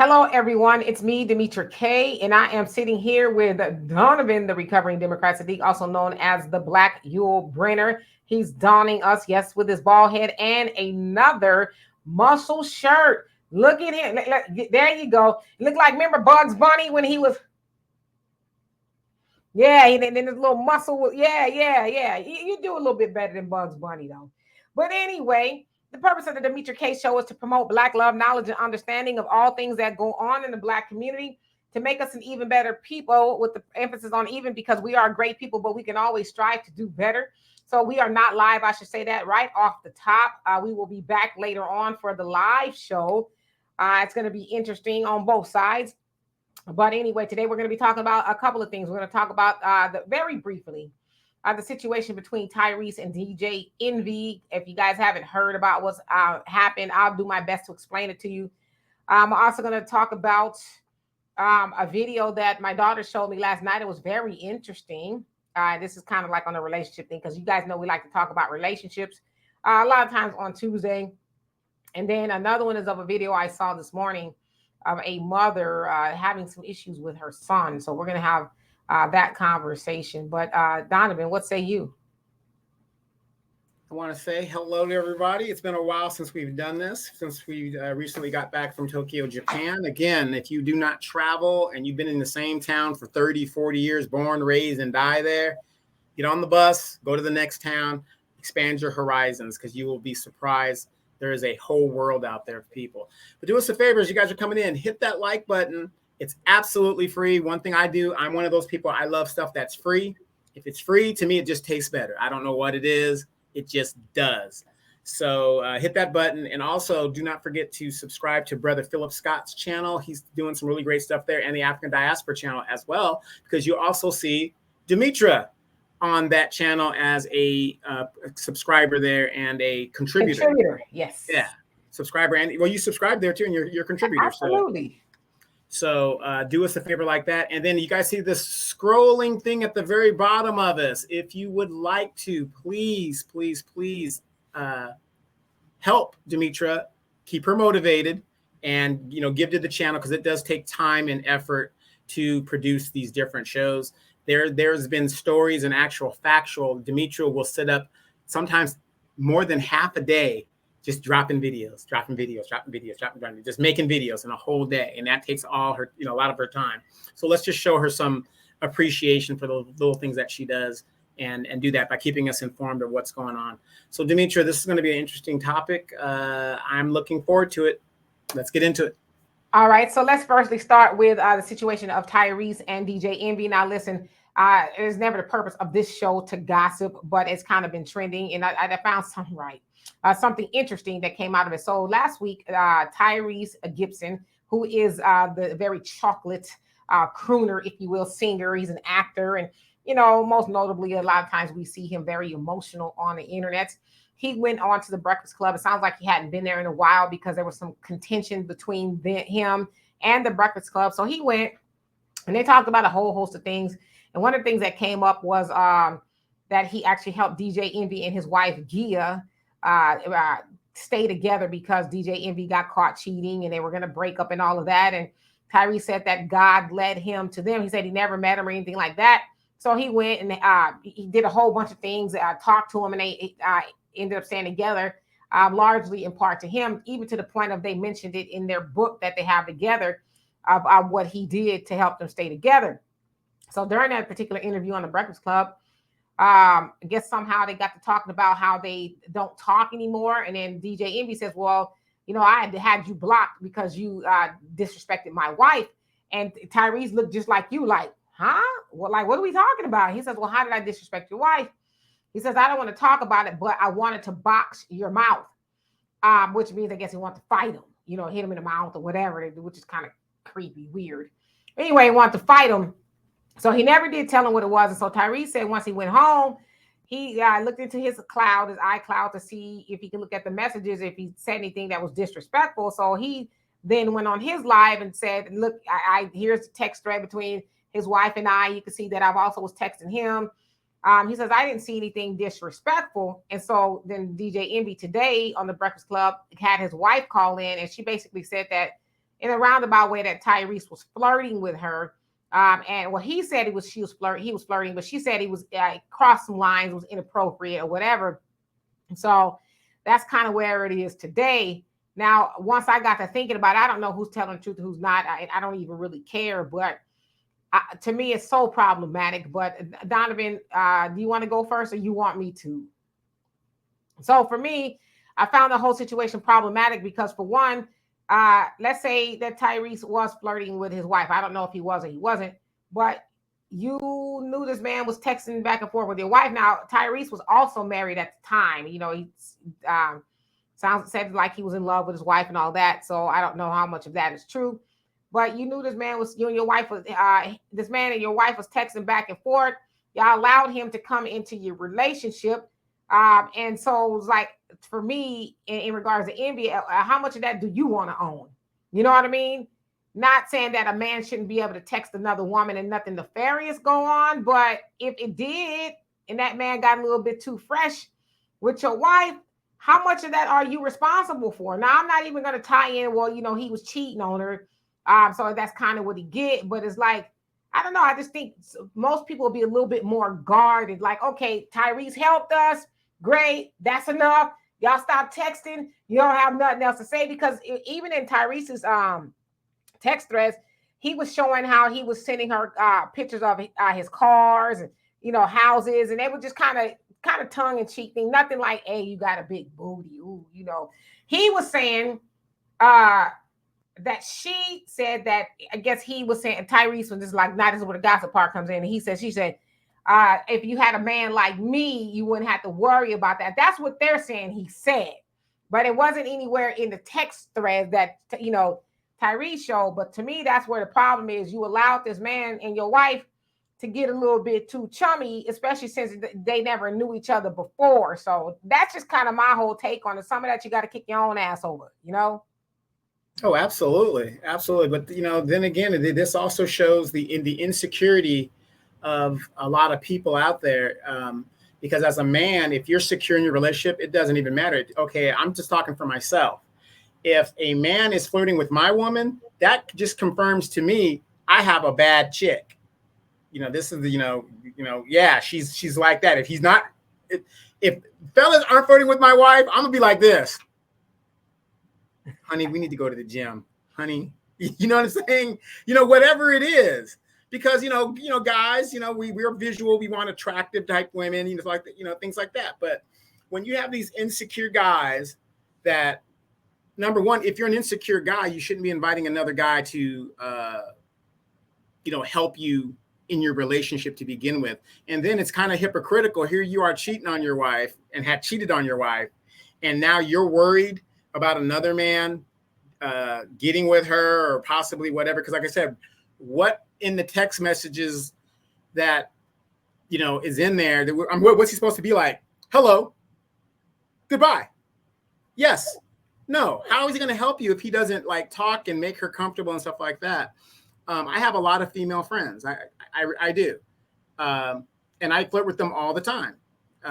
Hello, everyone. It's me, Demetra Kaye, and I am sitting here with Donovan, the recovering Democrat Sadiq, also known as the Black Yul Brenner. He's donning us, yes, with his bald head and another muscle shirt. Look at him. There you go. Look like, remember Bugs Bunny when he was, yeah, and then his little muscle was, yeah. You do a little bit better than Bugs Bunny, though. But anyway, the purpose of the Demetra K Show is to promote Black love, knowledge, and understanding of all things that go on in the Black community to make us an even better people, with the emphasis on even, because we are great people, but we can always strive to do better. So we are not live. I should say that right off the top. We will be back later on for the live show. It's going to be interesting on both sides. But anyway, today we're going to be talking about a couple of things. We're going to talk about very briefly the situation between Tyrese and DJ Envy. If you guys haven't heard about what's happened, I'll do my best to explain it to you. I'm also going to talk about a video that my daughter showed me last night. It was very interesting. This is kind of like on a relationship thing, because you guys know we like to talk about relationships a lot of times on Tuesday. And then another one is of a video I saw this morning of a mother having some issues with her son. So we're going to have that conversation. But Donovan, what say you? I want to say hello to everybody. It's been a while since we've done this, since we recently got back from Tokyo, Japan. Again, if you do not travel and you've been in the same town for 30, 40 years, born, raised, and die there, get on the bus, go to the next town, expand your horizons, because you will be surprised. There is a whole world out there of people. But do us a favor, as you guys are coming in, hit that like button. It's absolutely free. One thing I do, I'm one of those people, I love stuff that's free. If it's free, to me, it just tastes better. I don't know what it is. It just does. So hit that button. And also, do not forget to subscribe to Brother Philip Scott's channel. He's doing some really great stuff there, and the African Diaspora channel as well, because you also see Demetra on that channel as a subscriber there and a contributor. Yes. Yeah, subscriber. And well, you subscribe there too, and you're a contributor. Absolutely. So do us a favor like that. And then you guys see this scrolling thing at the very bottom of us. If you would like to, please help Demetra, keep her motivated, and give to the channel, because it does take time and effort to produce these different shows. There's been stories and actual factual. Demetra will sit up sometimes more than half a day just dropping videos, just making videos in a whole day. And that takes all her, a lot of her time. So let's just show her some appreciation for the little things that she does, and do that by keeping us informed of what's going on. So Demetra, this is going to be an interesting topic. I'm looking forward to it. Let's get into it. All right. So let's firstly start with the situation of Tyrese and DJ Envy. Now, listen, it is never the purpose of this show to gossip, but it's kind of been trending, and I found something interesting that came out of it. So last week, Tyrese Gibson, who is the very chocolate crooner, if you will, singer, he's an actor, and most notably, a lot of times we see him very emotional on the internet. He went on to the Breakfast Club. It sounds like he hadn't been there in a while, because there was some contention between him and the Breakfast Club. So he went, and they talked about a whole host of things. And one of the things that came up was that he actually helped DJ Envy and his wife Gia stay together, because DJ Envy got caught cheating and they were going to break up and all of that. And Tyrese said that God led him to them. He said he never met him or anything like that. So he went and he did a whole bunch of things, talked to him, and they ended up staying together, largely in part to him, even to the point of they mentioned it in their book that they have together of what he did to help them stay together. So during that particular interview on the Breakfast Club, I guess somehow they got to talking about how they don't talk anymore. And then DJ Envy says, well, I had you blocked because you disrespected my wife. And Tyrese looked just like you, like, huh? Well, like, what are we talking about? He says, well, how did I disrespect your wife? He says, I don't want to talk about it, but I wanted to box your mouth, which means I guess he wanted to fight him, hit him in the mouth or whatever, which is kind of creepy, weird. Anyway, he wanted to fight him. So he never did tell him what it was. And so Tyrese said once he went home, he looked into his iCloud, to see if he could look at the messages, if he said anything that was disrespectful. So he then went on his live and said, look, here's the text thread between his wife and I. You can see that I've also was texting him. He says, I didn't see anything disrespectful. And so then DJ Envy today on the Breakfast Club had his wife call in, and she basically said that, in a roundabout way that Tyrese was flirting with her. And well, he said she was flirting. He was flirting, but she said he was crossed some lines, was inappropriate or whatever. So that's kind of where it is today. Now, once I got to thinking about it, I don't know who's telling the truth, who's not. I don't even really care, but to me, it's so problematic. But Donovan, do you want to go first, or you want me to? So for me, I found the whole situation problematic because, for one, let's say that Tyrese was flirting with his wife. I don't know if he was or he wasn't, but you knew this man was texting back and forth with your wife. Now, Tyrese was also married at the time. You know, he said like he was in love with his wife and all that. So I don't know how much of that is true. But you knew this man was, you and your wife was, this man and your wife was texting back and forth. Y'all allowed him to come into your relationship. And so it was like, for me, in regards to envy, how much of that do you want to own? You know what I mean? Not saying that a man shouldn't be able to text another woman and nothing nefarious go on, but if it did, and that man got a little bit too fresh with your wife, how much of that are you responsible for? Now, I'm not even going to tie in, well, you know, he was cheating on her. So that's kind of what he get. But it's like, I don't know. I just think most people will be a little bit more guarded. Like, okay, Tyrese helped us. Great. That's enough. Y'all stop texting. You don't have nothing else to say, because even in Tyrese's text threads, he was showing how he was sending her pictures of his cars and, you know, houses. And they were just kind of tongue in cheek thing. Nothing like, hey, you got a big booty. Ooh, you know, he was saying that she said that, I guess he was saying, Tyrese was just like, not, this is where the gossip part comes in. And she said, if you had a man like me, you wouldn't have to worry about that. That's what they're saying he said. But it wasn't anywhere in the text thread that, you know, Tyrese showed. But to me, that's where the problem is. You allowed this man and your wife to get a little bit too chummy, especially since they never knew each other before. So that's just kind of my whole take on it. Some of that you got to kick your own ass over, you know? Oh, absolutely, absolutely. But you know, then again, this also shows the insecurity of a lot of people out there. Because as a man, if you're secure in your relationship, it doesn't even matter. Okay, I'm just talking for myself. If a man is flirting with my woman, that just confirms to me I have a bad chick. You know, this is the, yeah, she's like that. If he's not, if fellas aren't flirting with my wife, I'm gonna be like this. Honey, we need to go to the gym. Honey, you know what I'm saying? You know, whatever it is, because guys, we're visual. We want attractive type women, like things like that. But when you have these insecure guys, that number one, if you're an insecure guy, you shouldn't be inviting another guy to, help you in your relationship to begin with. And then it's kind of hypocritical. Here you are cheating on your wife and had cheated on your wife, and now you're worried about another man getting with her or possibly whatever. Because like I said, what in the text messages that, is in there, what's he supposed to be like? Hello, goodbye, yes, no. How is he going to help you if he doesn't like talk and make her comfortable and stuff like that? I have a lot of female friends. I do. And I flirt with them all the time.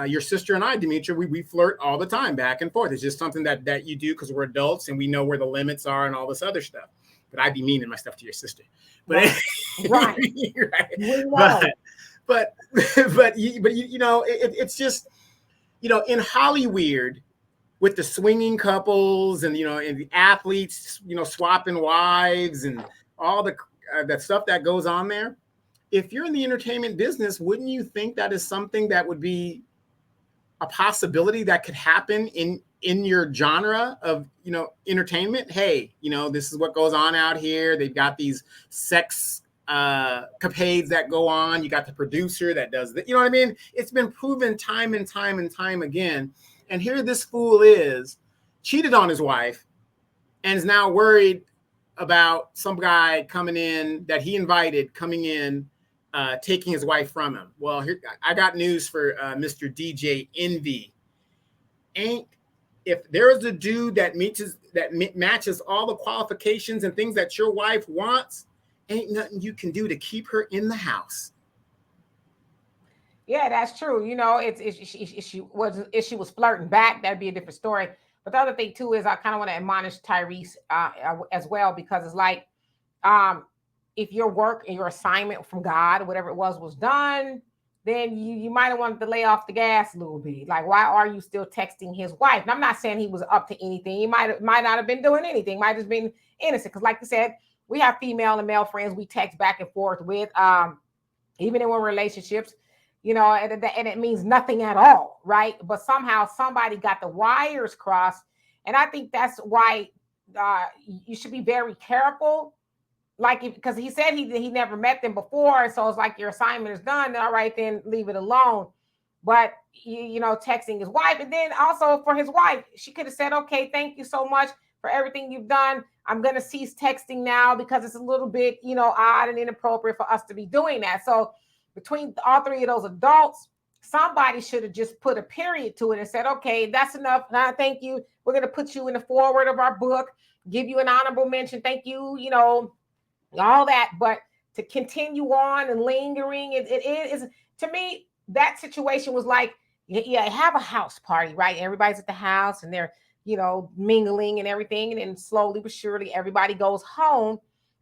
Your sister and I, Demetra, we flirt all the time, back and forth. It's just something that you do because we're adults and we know where the limits are and all this other stuff. But I'd be meaning my stuff to your sister. But right. Right. But it's just, in Hollywood with the swinging couples and, and the athletes, swapping wives and all that stuff that goes on there. If you're in the entertainment business, wouldn't you think that is something that would be a possibility that could happen in your genre of, entertainment? Hey, this is what goes on out here. They've got these sex capades that go on. You got the producer that does that. You know what I mean? It's been proven time and time and time again. And here this fool is, cheated on his wife and is now worried about some guy coming in that he invited coming in, taking his wife from him. Well, here I got news for Mr. DJ Envy. If there is a dude that matches all the qualifications and things that your wife wants, ain't nothing you can do to keep her in the house. Yeah, that's true. If she was flirting back, that'd be a different story. But But the other thing too is I kind of want to admonish Tyrese as well, because it's like, um, if your work and your assignment from God, whatever it was done, then you might have wanted to lay off the gas a little bit. Like, why are you still texting his wife? And I'm not saying he was up to anything. He might not have been doing anything. Might have just been innocent. Because, like you said, we have female and male friends we text back and forth with, even in relationships, and it means nothing at all, right? But somehow somebody got the wires crossed, and I think that's why you should be very careful. Like, because he said he never met them before, so it's like your assignment is done. All right, then leave it alone. But texting his wife, and then also for his wife, she could have said, "Okay, thank you so much for everything you've done. I'm gonna cease texting now because it's a little bit, odd and inappropriate for us to be doing that." So between all three of those adults, somebody should have just put a period to it and said, "Okay, that's enough. Thank you. We're gonna put you in the foreword of our book, give you an honorable mention. Thank you. All that." But to continue on and lingering, it is, to me, that situation was like, have a house party, right? Everybody's at the house and they're mingling and everything, and then slowly but surely everybody goes home.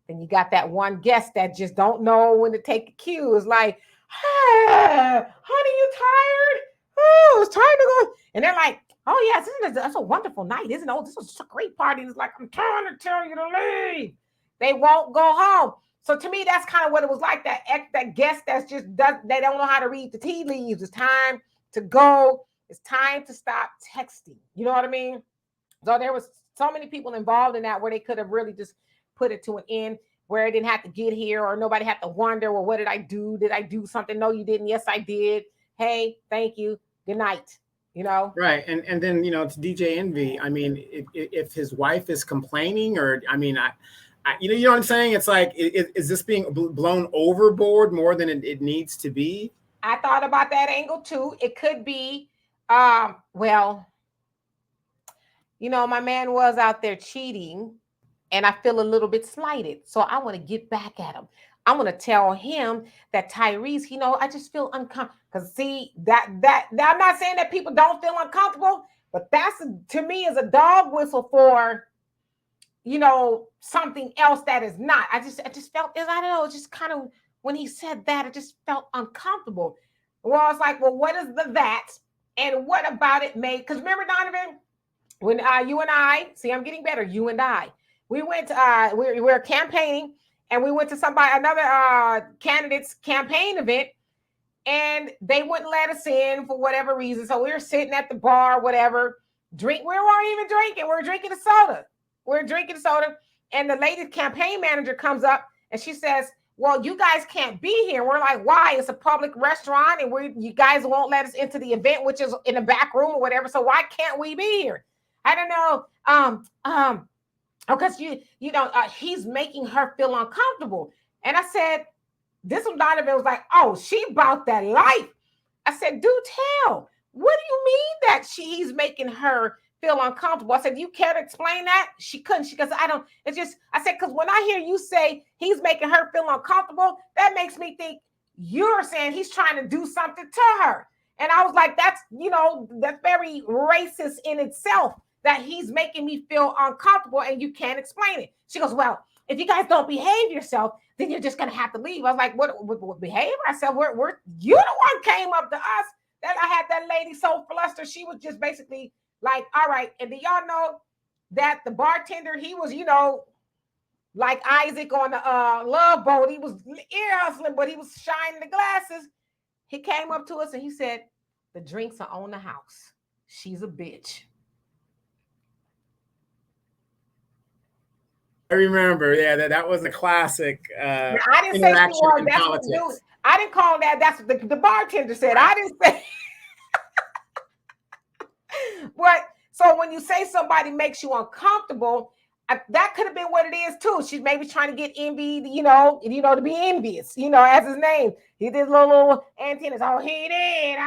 Then you got that one guest that just don't know when to take a cue. It's like, "Hey, honey, you tired? Oh, it's time to go." And they're like, "Oh yes, that's a wonderful night, isn't it? Oh, this was a great party." And it's like, "I'm trying to tell you to leave." They won't go home. So to me, that's kind of what it was like. That guest that's just they don't know how to read the tea leaves. It's time to go. It's time to stop texting. You know what I mean? So there was so many people involved in that where they could have really just put it to an end, where it didn't have to get here, or nobody had to wonder, well, what did I do? Did I do something? No, you didn't. Yes, I did. Hey, thank you. Good night. Right. And then, to DJ Envy, I mean, if his wife is complaining, or, I mean, you know what I'm saying? It's like, is this being blown overboard more than it needs to be? I thought about that angle too. It could be, well, my man was out there cheating, and I feel a little bit slighted. So I want to get back at him. I want to tell him that Tyrese, I just feel uncomfortable. Because see, that I'm not saying that people don't feel uncomfortable, but that's, to me, is a dog whistle for, something else that is not. I just felt, I don't know, just kind of, when he said that, it just felt uncomfortable. Well, it's like, well, what is that? And what about it made? Because remember, Donovan, when you and I, see, I'm getting better. You and I, we went, we're campaigning, and we went to another candidate's campaign event, and they wouldn't let us in for whatever reason. So we were sitting at the bar, whatever, we weren't even drinking. We were drinking a soda. And the lady campaign manager comes up and she says, "Well, you guys can't be here." We're like, "Why? It's a public restaurant, and you guys won't let us into the event, which is in the back room or whatever. So why can't we be here?" I don't know. Because he's making her feel uncomfortable. And I said, this one, Donovan was like, "Oh, she about that life." I said, "Do tell. What do you mean that he's making her feel uncomfortable?" I said, "Do you care to explain that?" She couldn't. She goes, "I don't." It's just, I said, because when I hear you say he's making her feel uncomfortable, that makes me think you're saying he's trying to do something to her. And I was like, that's very racist in itself, that he's making me feel uncomfortable and you can't explain it. She goes, "Well, if you guys don't behave yourself, then you're just going to have to leave." I was like, what behave ourselves? You the one came up to us. That I had that lady so flustered. She was just basically like, "All right." And do y'all know that the bartender, he was, like Isaac on the Love Boat. He was ear hustling, but he was shining the glasses. He came up to us and he said, "The drinks are on the house. She's a bitch." I remember, yeah, that was a classic I didn't say she interaction was. in That's politics. what the dude. I didn't call that. That's what the bartender said. I didn't say. But so when you say somebody makes you uncomfortable, that could have been what it is too. She's maybe trying to get envied, to be envious, as his name. He did little antennas. "Oh, he did,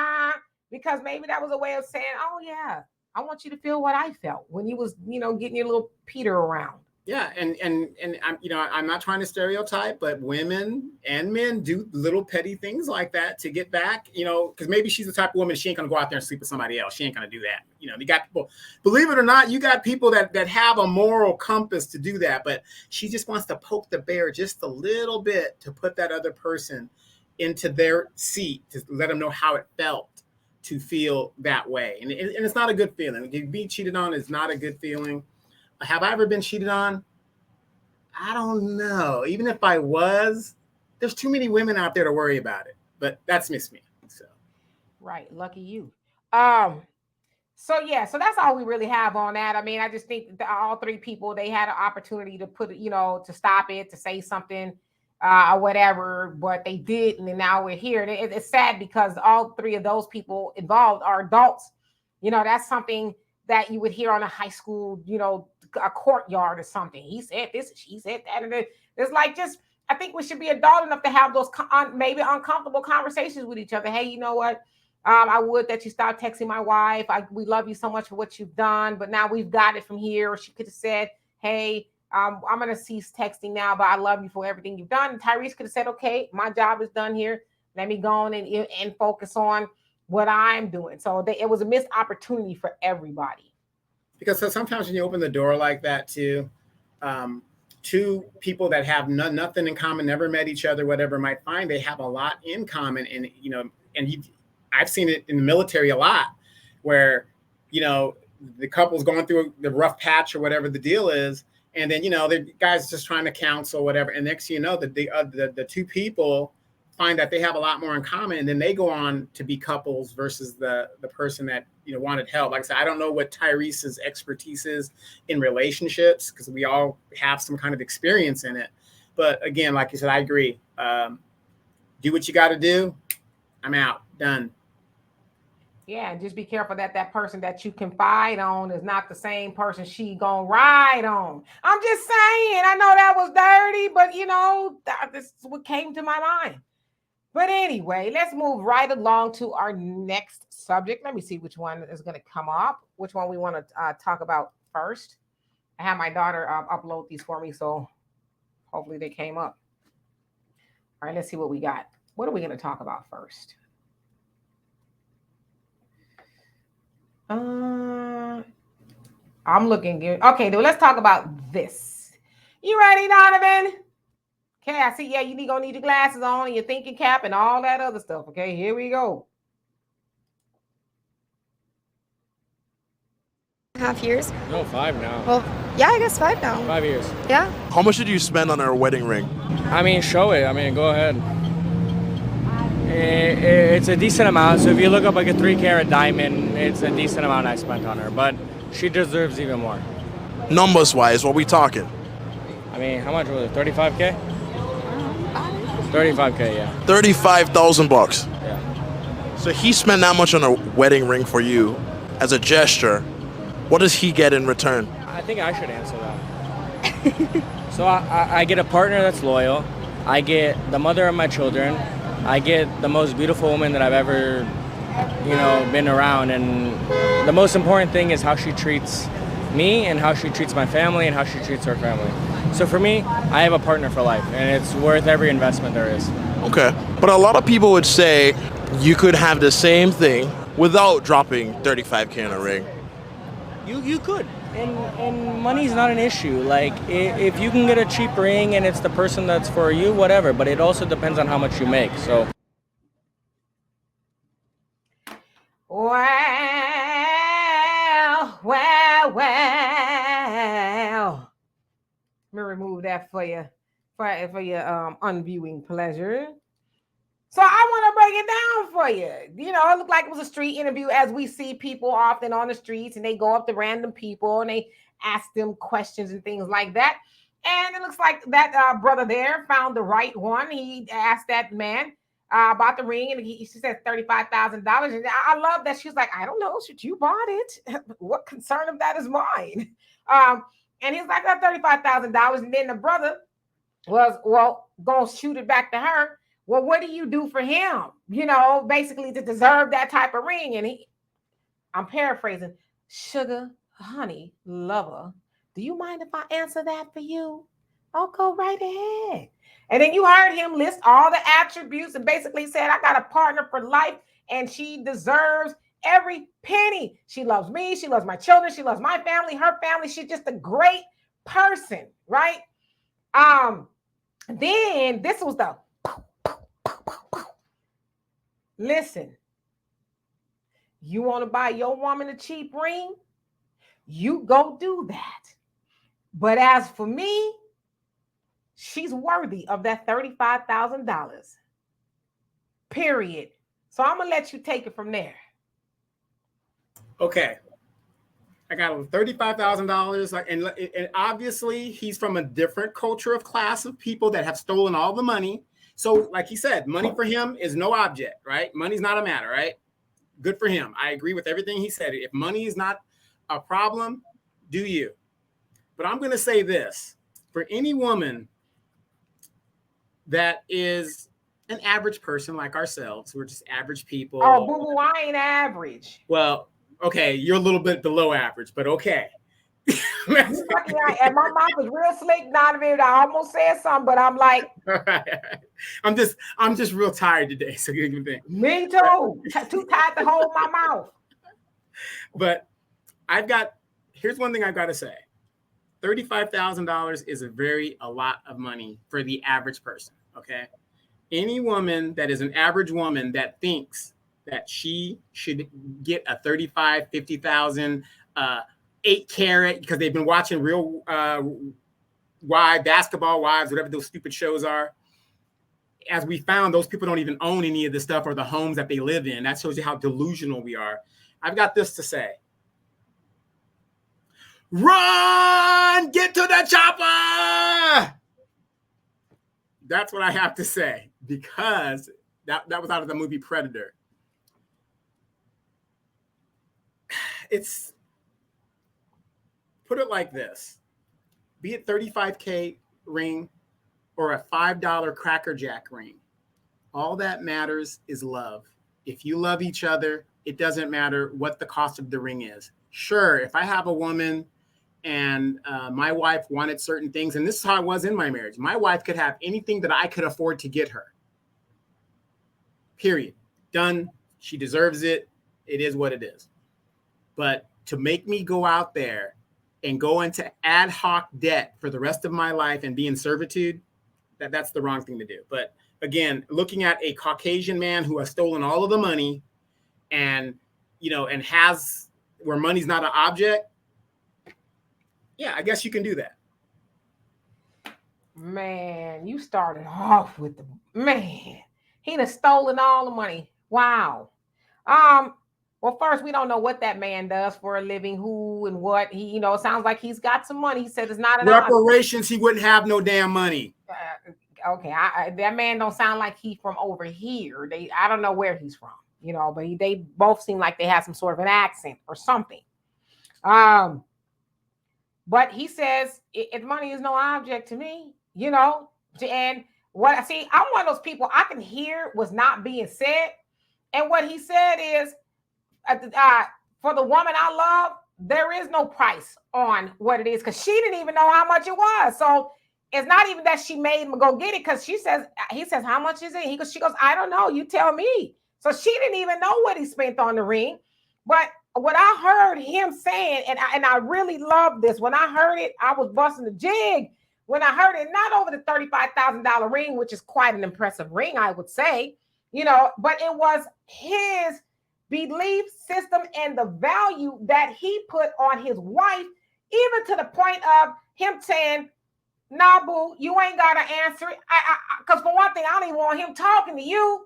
because maybe that was a way of saying, "Oh yeah, I want you to feel what I felt when you was, getting your little Peter around." Yeah, and I'm I'm not trying to stereotype, but women and men do little petty things like that to get back. Because maybe she's the type of woman, she ain't gonna go out there and sleep with somebody else. She ain't gonna do that. You got people, believe it or not, you got people that have a moral compass to do that, but she just wants to poke the bear just a little bit to put that other person into their seat to let them know how it felt to feel that way, and it's not a good feeling. Being cheated on is not a good feeling. Have I ever been cheated on? I don't know. Even if I was, there's too many women out there to worry about it. But that's Miss Me. So Right. Lucky you. Um, so yeah, so that's all we really have on that. I mean, I just think that all three people, they had an opportunity to put, to stop it, to say something, or whatever, but they didn't, and now we're here. And it's sad because all three of those people involved are adults. That's something that you would hear on a high school, a courtyard or something. He said this, she said that, and it's like just. I think we should be adult enough to have those maybe uncomfortable conversations with each other. Hey, you know what? I would that you stop texting my wife. We love you so much for what you've done, but now we've got it from here. Or she could have said, hey, I'm going to cease texting now, but I love you for everything you've done. And Tyrese could have said, okay, my job is done here. Let me go on and focus on what I'm doing. So it was a missed opportunity for everybody. because sometimes when you open the door like that to two people that have nothing in common, never met each other, whatever, might find they have a lot in common, and I've seen it in the military a lot, where the couple's going through the rough patch or whatever the deal is, and then the guy's just trying to counsel whatever, and next thing you know, that the two people find that they have a lot more in common, and then they go on to be couples versus the person that wanted help. Like I said, I don't know what Tyrese's expertise is in relationships, because we all have some kind of experience in it. But again, like you said, I agree. Do what you got to do. I'm out. Done. Yeah, and just be careful that person that you confide on is not the same person she gonna ride on. I'm just saying. I know that was dirty, but this is what came to my mind. But anyway, let's move right along to our next subject. Let me see which one is going to come up, which one we want to talk about first. I have my daughter upload these for me, so hopefully they came up. All right, let's see what we got. What are we going to talk about first? I'm looking good. Okay, then let's talk about this. You ready, Donovan? Okay, I see. Yeah, gonna need your glasses on and your thinking cap and all that other stuff. Okay, here we go. Half years. No, 5 now. Well, yeah, I guess 5 now. 5 years. Yeah. How much did you spend on her wedding ring? I mean, show it. I mean, go ahead. It's a decent amount. So if you look up like a 3-carat diamond, it's a decent amount I spent on her. But she deserves even more. Numbers wise, what we talking? I mean, how much was it? 35K? 35K, yeah. 35,000 bucks. Yeah. So he spent that much on a wedding ring for you as a gesture. What does he get in return? I think I should answer that. So I get a partner that's loyal. I get the mother of my children. I get the most beautiful woman that I've ever, been around. And the most important thing is how she treats me and how she treats my family and how she treats her family. So for me, I have a partner for life, and it's worth every investment there is. Okay. But a lot of people would say you could have the same thing without dropping 35K on a ring. You could. And money's not an issue. Like, if you can get a cheap ring and it's the person that's for you, whatever. But it also depends on how much you make, so. Well. Let me remove that for you, for your unviewing pleasure. So I want to break it down for you. It looked like it was a street interview, as we see people often on the streets, and they go up to random people and they ask them questions and things like that. And it looks like that brother there found the right one. He asked that man about the ring, and she said $35,000. And I love that she's like, I don't know, should you bought it? What concern of that is mine? And he's like, that's $35,000. And then the brother was, gonna shoot it back to her. Well, what do you do for him? Basically to deserve that type of ring. And I'm paraphrasing, sugar, honey, lover, Do you mind if I answer that for you? Oh, go right ahead. And then you heard him list all the attributes and basically said, I got a partner for life and she deserves every penny. She loves me. She loves my children. She loves my family, her family. She's just a great person, right? Then this was the listen. You want to buy your woman a cheap ring? You go do that. But as for me, she's worthy of that $35,000. Period. So I'm going to let you take it from there. Okay. I got $35,000. And obviously, he's from a different culture of class of people that have stolen all the money. So like he said, money for him is no object, right? Money's not a matter, right? Good for him. I agree with everything he said. If money is not a problem, do you? But I'm going to say this. For any woman that is an average person like ourselves, we're just average people. Oh, boo-boo, I ain't average. Well, okay, you're a little bit below average, but okay. And my mouth is real slick, Donovan. I almost said something, but I'm like, I'm just real tired today. So you can think. Me too. Too tight to hold my mouth. But here's one thing I've got to say. $35,000 is a lot of money for the average person. Okay. Any woman that is an average woman that thinks that she should get a 35, 50,000, 8 carat, because they've been watching Real Basketball Wives, whatever those stupid shows are. As we found, those people don't even own any of the stuff or the homes that they live in. That shows you how delusional we are. I've got this to say. Run! Get to the chopper! That's what I have to say, because that was out of the movie Predator. Put it like this. Be it $35K ring or a $5 Cracker Jack ring. All that matters is love. If you love each other, it doesn't matter what the cost of the ring is. Sure, if I have a woman and my wife wanted certain things, and this is how I was in my marriage. My wife could have anything that I could afford to get her. Period. Done. She deserves it. It is what it is. But to make me go out there and go into ad hoc debt for the rest of my life and be in servitude, that's the wrong thing to do. But again, looking at a Caucasian man who has stolen all of the money and has where money's not an object, yeah, I guess you can do that. Man, you started off with he done stolen all the money. Wow. Well, first, we don't know what that man does for a living, who and what. He, it sounds like he's got some money. He said it's not an reparations. He wouldn't have no damn money. Okay, that man don't sound like he from over here. I don't know where he's from, but they both seem like they have some sort of an accent or something. But he says if money is no object to me, and what I see, I'm one of those people I can hear what's not being said. And what he said is, for the woman I love, there is no price on what it is, because she didn't even know how much it was. So it's not even that she made him go get it, because he says, how much is it? She goes, I don't know. You tell me. So she didn't even know what he spent on the ring. But what I heard him saying, and I really love this. When I heard it, I was busting the jig. When I heard it, not over the $35,000 ring, which is quite an impressive ring, I would say, but it was his belief system and the value that he put on his wife, even to the point of him saying, nah, boo, you ain't got to answer it. Because for one thing, I don't even want him talking to you.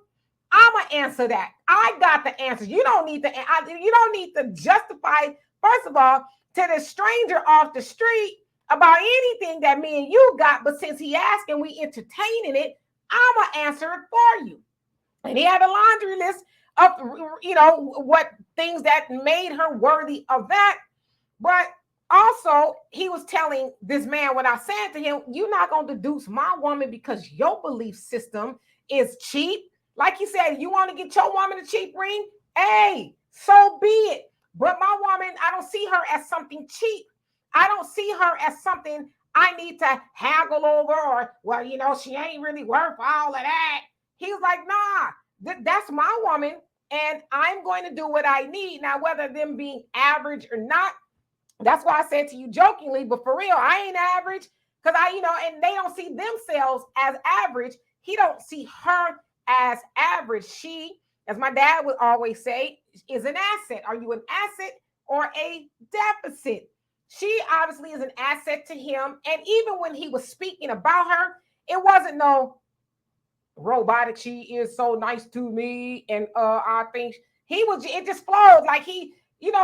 I'm going to answer that. I got the answer. You don't need to justify, first of all, to the stranger off the street about anything that me and you got. But since he asked and we entertaining it, I'm going to answer it for you. And he had a laundry list of, what things that made her worthy of that. But also, he was telling this man, when I said to him, you're not going to deduce my woman because your belief system is cheap. Like you said, you want to get your woman a cheap ring? Hey, so be it. But my woman, I don't see her as something cheap. I don't see her as something I need to haggle over, or, well, you know, she ain't really worth all of that. He's like, nah, that's my woman, and I'm going to do what I need. Now, whether them being average or not, that's why I said to you jokingly, but for real, I ain't average, because and they don't see themselves as average. He don't see her as average. She, as my dad would always say, is an asset. Are you an asset or a deficit? She obviously is an asset to him. And even when he was speaking about her, it wasn't no robotic, she is so nice to me. And I think it just flowed. Like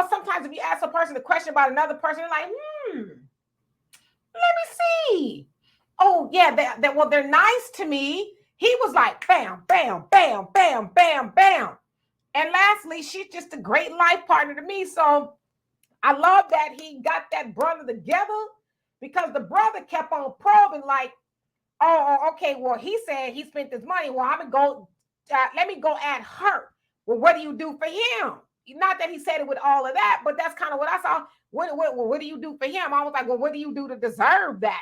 sometimes if you ask a person a question about another person, they're like, let me see. Oh, yeah, well, they're nice to me. He was like, bam, bam, bam, bam, bam, bam. And lastly, she's just a great life partner to me. So I love that he got that brother together, because the brother kept on probing like, oh, okay, well, he said he spent this money. Well, I'm going to go, let me go at her. Well, what do you do for him? Not that he said it with all of that, but that's kind of what I saw. What do you do for him? I was like, well, what do you do to deserve that?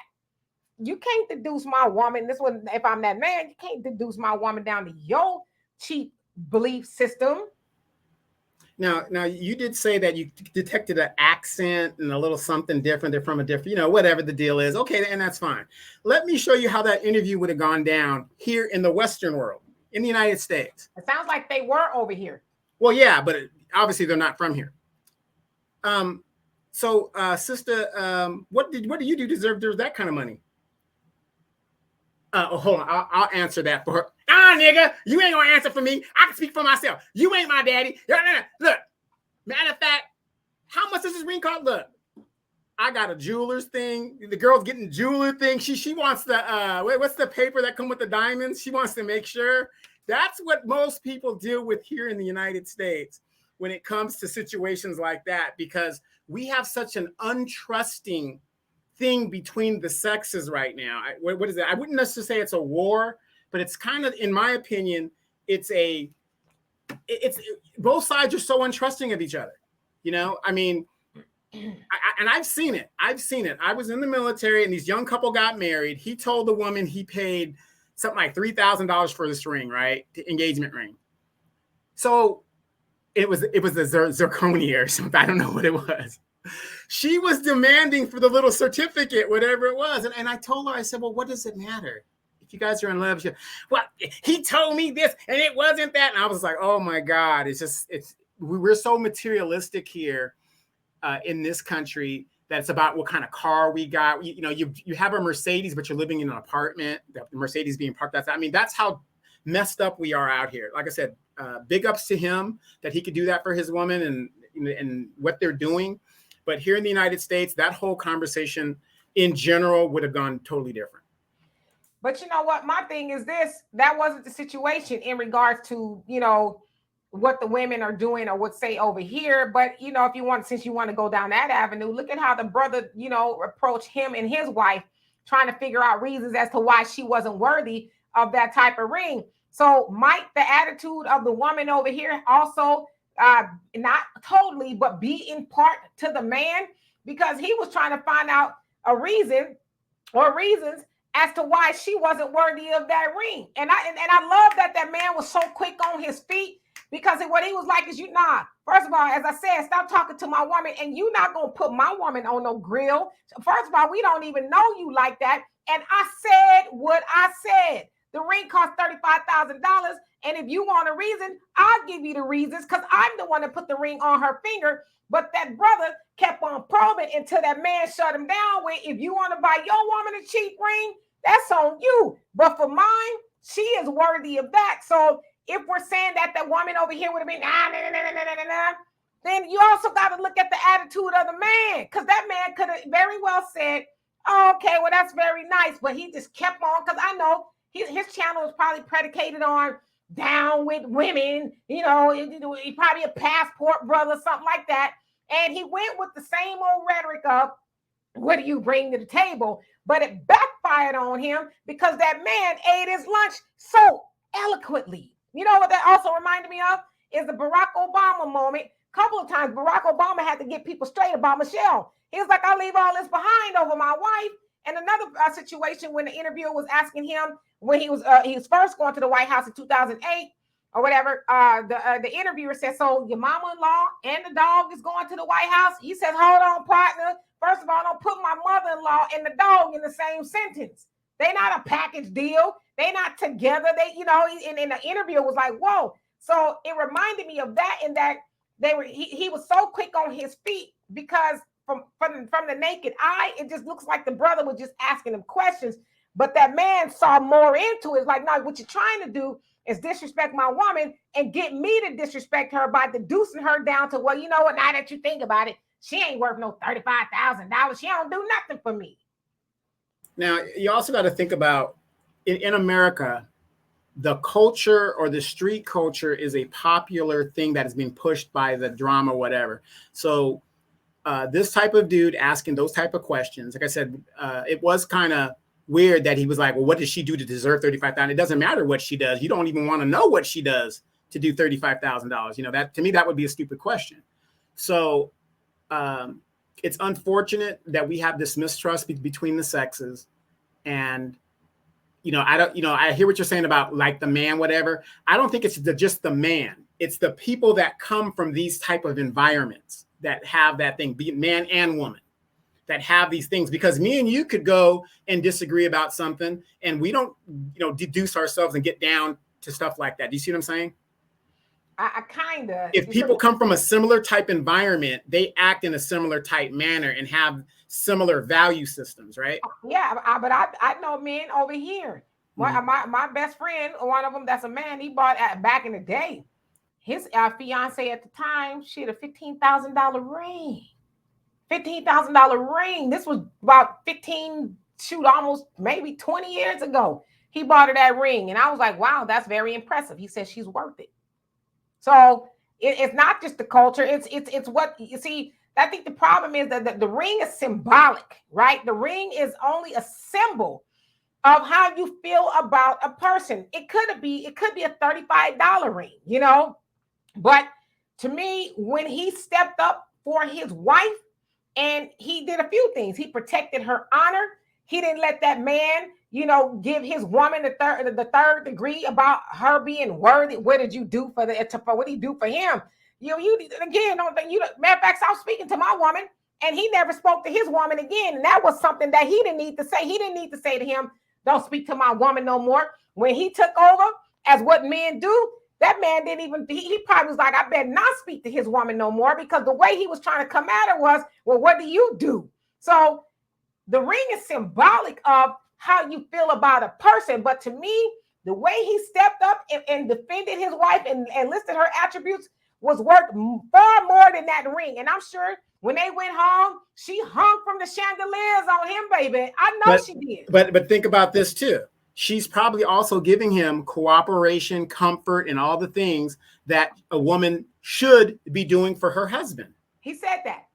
You can't deduce my woman. This one, if I'm that man, you can't deduce my woman down to your cheap belief system. Now you did say that you detected an accent and a little something different. They're from a different, whatever the deal is. Okay, and that's fine. Let me show you how that interview would have gone down here in the Western world, in the United States. It sounds like they were over here. Well, yeah, but obviously they're not from here. So, sister, what do you do to deserve that kind of money? Hold on, I'll answer that for her. Nigga, you ain't gonna answer for me. I can speak for myself. You ain't my daddy. Look, matter of fact, how much does this ring cost? Look, I got a jeweler's thing. The girl's getting jeweler thing. She wants the what's the paper that come with the diamonds? She wants to make sure. That's what most people deal with here in the United States when it comes to situations like that, because we have such an untrusting thing between the sexes right now. What is it? I wouldn't necessarily say it's a war, but it's kind of, in my opinion, it's both sides are so untrusting of each other. I mean, and I've seen it. I was in the military, and these young couple got married. He told the woman he paid something like $3,000 for this ring, right? The engagement ring. So it was a zirconia or something. I don't know what it was. She was demanding for the little certificate, whatever it was. And I told her, I said, well, what does it matter? If you guys are in love, well, he told me this and it wasn't that. And I was like, oh my God, we're so materialistic here in this country that it's about what kind of car we got. You have a Mercedes, but you're living in an apartment, the Mercedes being parked outside. That's how messed up we are out here. Like I said, big ups to him that he could do that for his woman and what they're doing. But here in the United States, that whole conversation in general would have gone totally different. But you know what? My thing is this. That wasn't the situation in regards to, what the women are doing or what say over here. But, since you want to go down that avenue, look at how the brother, approached him and his wife, trying to figure out reasons as to why she wasn't worthy of that type of ring. So might the attitude of the woman over here also not totally, but be in part to the man, because he was trying to find out a reason or reasons as to why she wasn't worthy of that ring. And I love that man was so quick on his feet, because what he was like is, first of all, as I said, stop talking to my woman, and you're not going to put my woman on no grill. First of all, we don't even know you like that. And I said what I said. The ring cost $35,000. And if you want a reason, I'll give you the reasons, because I'm the one that put the ring on her finger. But that brother kept on probing until that man shut him down with, if you want to buy your woman a cheap ring, that's on you. But for mine, she is worthy of that. So if we're saying that the woman over here would have been, then you also got to look at the attitude of the man, because that man could have very well said, oh, okay, well, that's very nice. But he just kept on, because I know his channel is probably predicated on down with women, he probably a passport brother, something like that. And he went with the same old rhetoric of, what do you bring to the table? But it backfired on him, because that man ate his lunch so eloquently. You know what that also reminded me of is the Barack Obama moment, couple of times Barack Obama had to get people straight about Michelle. He was like, I'll leave all this behind over my wife. And another situation when the interviewer was asking him when he was first going to the White House in 2008 or whatever, the interviewer said, so your mama-in-law and the dog is going to the White House? He says, hold on, partner. First of all, don't put my mother-in-law and the dog in the same sentence. They're not a package deal. They're not together. And the interviewer was like, whoa. So it reminded me of that, in that he was so quick on his feet because from the naked eye, it just looks like the brother was just asking him questions. But that man saw more into it. It's like, no, what you're trying to do is disrespect my woman and get me to disrespect her by deducing her down to, well, you know what, now that you think about it, she ain't worth no $35,000. She don't do nothing for me. Now, you also got to think about, in America, the culture or the street culture is a popular thing that is being pushed by the drama, whatever. So this type of dude asking those type of questions, like I said, it was kind of weird that he was like, well, what does she do to deserve $35,000? It doesn't matter what she does. You don't even want to know what she does to do $35,000. You know, that to me, that would be a stupid question. So it's unfortunate that we have this mistrust between the sexes. And, I hear what you're saying about like the man, whatever. I don't think it's just the man. It's the people that come from these type of environments that have that thing, be it man and woman, that have these things, because me and you could go and disagree about something and we don't, deduce ourselves and get down to stuff like that. Do you see what I'm saying? I kind of. If people come from a similar type environment, they act in a similar type manner and have similar value systems, right? Yeah, but I know men over here. My best friend, one of them that's a man, he bought back in the day. His fiance at the time, she had a $15,000 ring. $15,000 ring. This was about almost maybe 20 years ago. He bought her that ring. And I was like, wow, that's very impressive. He said she's worth it. So it's not just the culture. It's what you see. I think the problem is that the ring is symbolic, right? The ring is only a symbol of how you feel about a person. It could be a $35 ring, But to me, when he stepped up for his wife, and he did a few things. He protected her honor. He didn't let that man, give his woman the third degree about her being worthy. What did you do what did he do for him? Matter of fact, I was speaking to my woman, and he never spoke to his woman again. And that was something that he didn't need to say. He didn't need to say to him, don't speak to my woman no more. When he took over, as what men do, that man didn't even, he probably was like, I better not speak to his woman no more, because the way he was trying to come at her was, well, what do you do? So the ring is symbolic of how you feel about a person. But to me, the way he stepped up and defended his wife and listed her attributes was worth far more than that ring. And I'm sure when they went home, she hung from the chandeliers on him, baby. I know she did. But think about this too. She's probably also giving him cooperation, comfort, and all the things that a woman should be doing for her husband. He said that.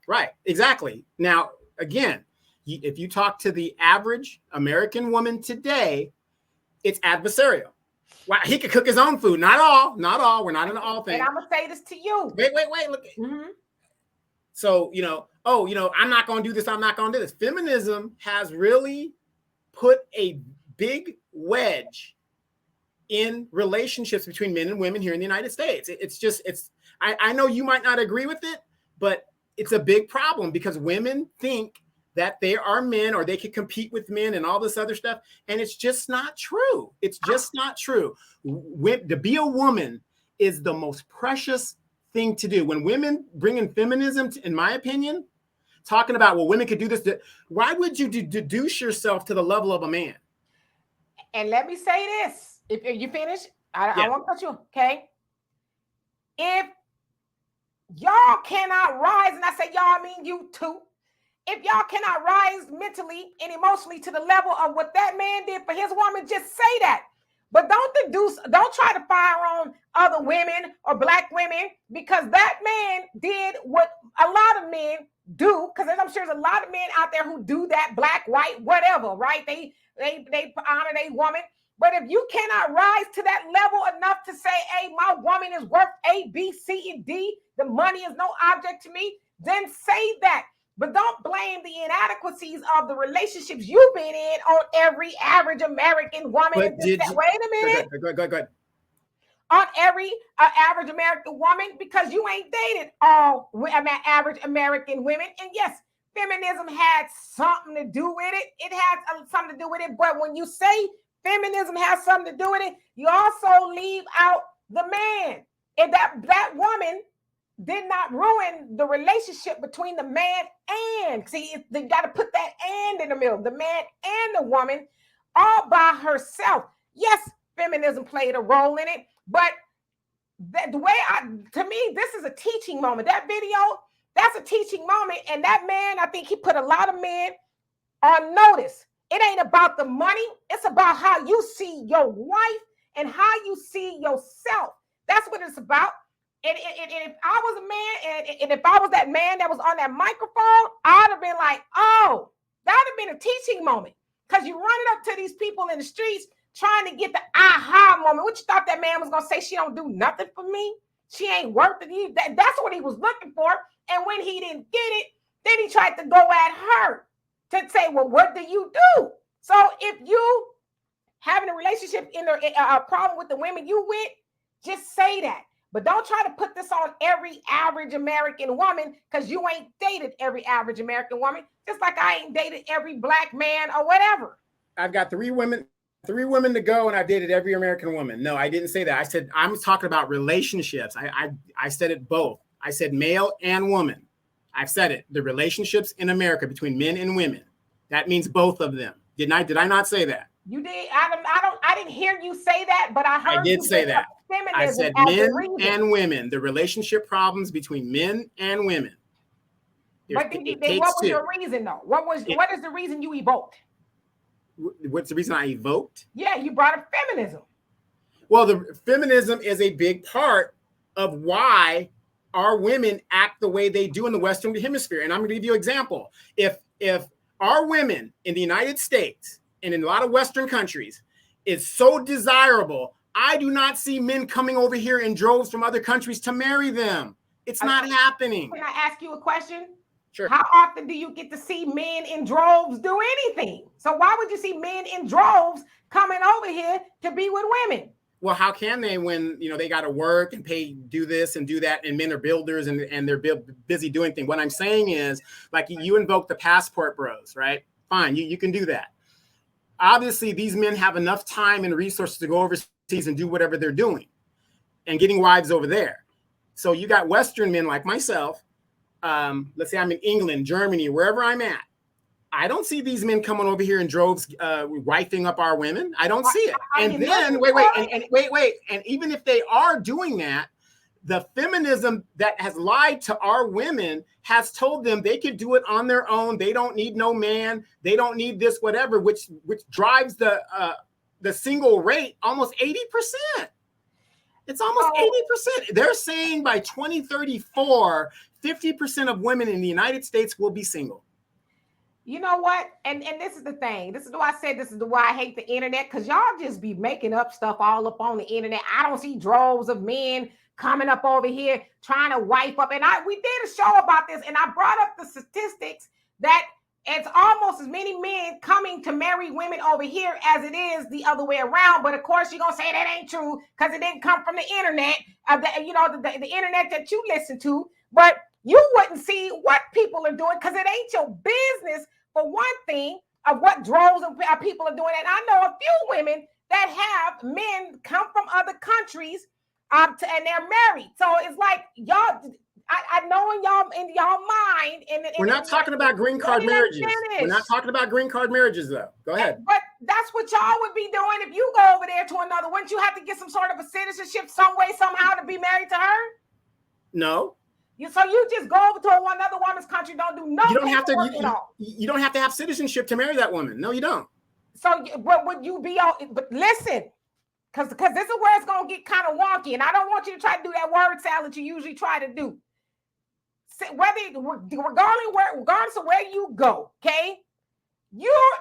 Right, exactly. Now, again, if you talk to the average American woman today, it's adversarial. Wow, he could cook his own food. Not all. We're not in all things. And I'm going to say this to you. Wait, look. Mm-hmm. So, I'm not going to do this. I'm not going to do this. Feminism has really put a big wedge in relationships between men and women here in the United States. I know you might not agree with it, but it's a big problem because women think that they are men or they can compete with men and all this other stuff. And it's just not true. It's just not true. To be a woman is the most precious thing to do. When women bring in feminism, in my opinion, talking about, well, women could do this, why would you deduce yourself to the level of a man? And let me say this. If you finish, I won't cut you, okay? If y'all cannot rise, and I say y'all, I mean you too. If y'all cannot rise mentally and emotionally to the level of what that man did for his woman, just say that. But don't try to fire on other women or black women, because that man did what a lot of men do, because I'm sure there's a lot of men out there who do that, black, white, whatever, right? They honor their woman. But if you cannot rise to that level enough to say, hey, my woman is worth A, B, C, and D, the money is no object to me, then say that. But don't blame the inadequacies of the relationships you've been in on every average American woman. But Wait a minute. Go ahead. On every average American woman, because you ain't dated all average American women. And yes, feminism had something to do with it. It had something to do with it. But when you say feminism has something to do with it, you also leave out the man. And that woman did not ruin the relationship between the man and, see, they got to put that and in the middle, the man and the woman all by herself. Yes, feminism played a role in it, but the way to me, this is a teaching moment. That video, that's a teaching moment. And that man, I think he put a lot of men on notice. It ain't about the money. It's about how you see your wife and how you see yourself. That's what it's about. And if I was a man, and if I was that man that was on that microphone, I'd have been like, oh, that'd have been a teaching moment. Because you're running up to these people in the streets trying to get the aha moment. What you thought that man was going to say? She don't do nothing for me. She ain't worth it. That's what he was looking for. And when he didn't get it, then he tried to go at her to say, well, what do you do? So if you having a relationship in a problem with the women you with, just say that. But don't try to put this on every average American woman, because you ain't dated every average American woman, just like I ain't dated every black man or whatever. I've got three women to go, and I've dated every American woman. No, I didn't say that. I said I'm talking about relationships. I said it both. I said male and woman. I've said it. The relationships in America between men and women. That means both of them. Did I not say that? You did. I didn't hear you say that, but I heard I did you say that. I said men and women. The relationship problems between men and women. But what was your reason though? What is the reason you evoked? What's the reason I evoked? Yeah, you brought up feminism. Well, the feminism is a big part of why our women act the way they do in the Western Hemisphere. And I'm going to give you an example. If our women in the United States and in a lot of Western countries is so desirable, I do not see men coming over here in droves from other countries to marry them. It's not happening. Can I ask you a question? Sure. How often do you get to see men in droves do anything? So why would you see men in droves coming over here to be with women? Well, how can they when they got to work and do this and do that, and men are builders and they're busy doing things? What I'm saying is, like, you invoke the passport bros, right? Fine, you can do that. Obviously, these men have enough time and resources to go overseas and do whatever they're doing and getting wives over there. So you got Western men like myself. Let's say I'm in England, Germany, wherever I'm at. I don't see these men coming over here in droves, wifing up our women. I don't see it. And then wait. And even if they are doing that, the feminism that has lied to our women has told them they can do it on their own. They don't need no man. They don't need this, whatever, which drives the single rate almost 80%. It's almost 80%. They're saying by 2034, 50% of women in the United States will be single. You know what? And this is the thing. This is why I said this is why I hate the internet, because y'all just be making up stuff all up on the internet. I don't see droves of men coming up over here trying to wipe up. And we did a show about this, and I brought up the statistics that it's almost as many men coming to marry women over here as it is the other way around. But of course, you're gonna say that ain't true because it didn't come from the internet, the internet that you listen to. But you wouldn't see what people are doing because it ain't your business, for one thing, of what droves of people are doing. And I know a few women that have men come from other countries and they're married. So it's like y'all, I know in y'all mind. We're not talking about green card marriages. We're not talking about green card marriages, though. Go ahead. But that's what y'all would be doing if you go over there to another. Wouldn't you have to get some sort of a citizenship some way, somehow, to be married to her? No. So you just go over to another woman's country, don't do nothing. You don't have to. You don't have to have citizenship to marry that woman. No, you don't. So, what would you be on? But listen, because this is where it's gonna get kind of wonky, and I don't want you to try to do that word salad you usually try to do. Regardless of where you go, okay,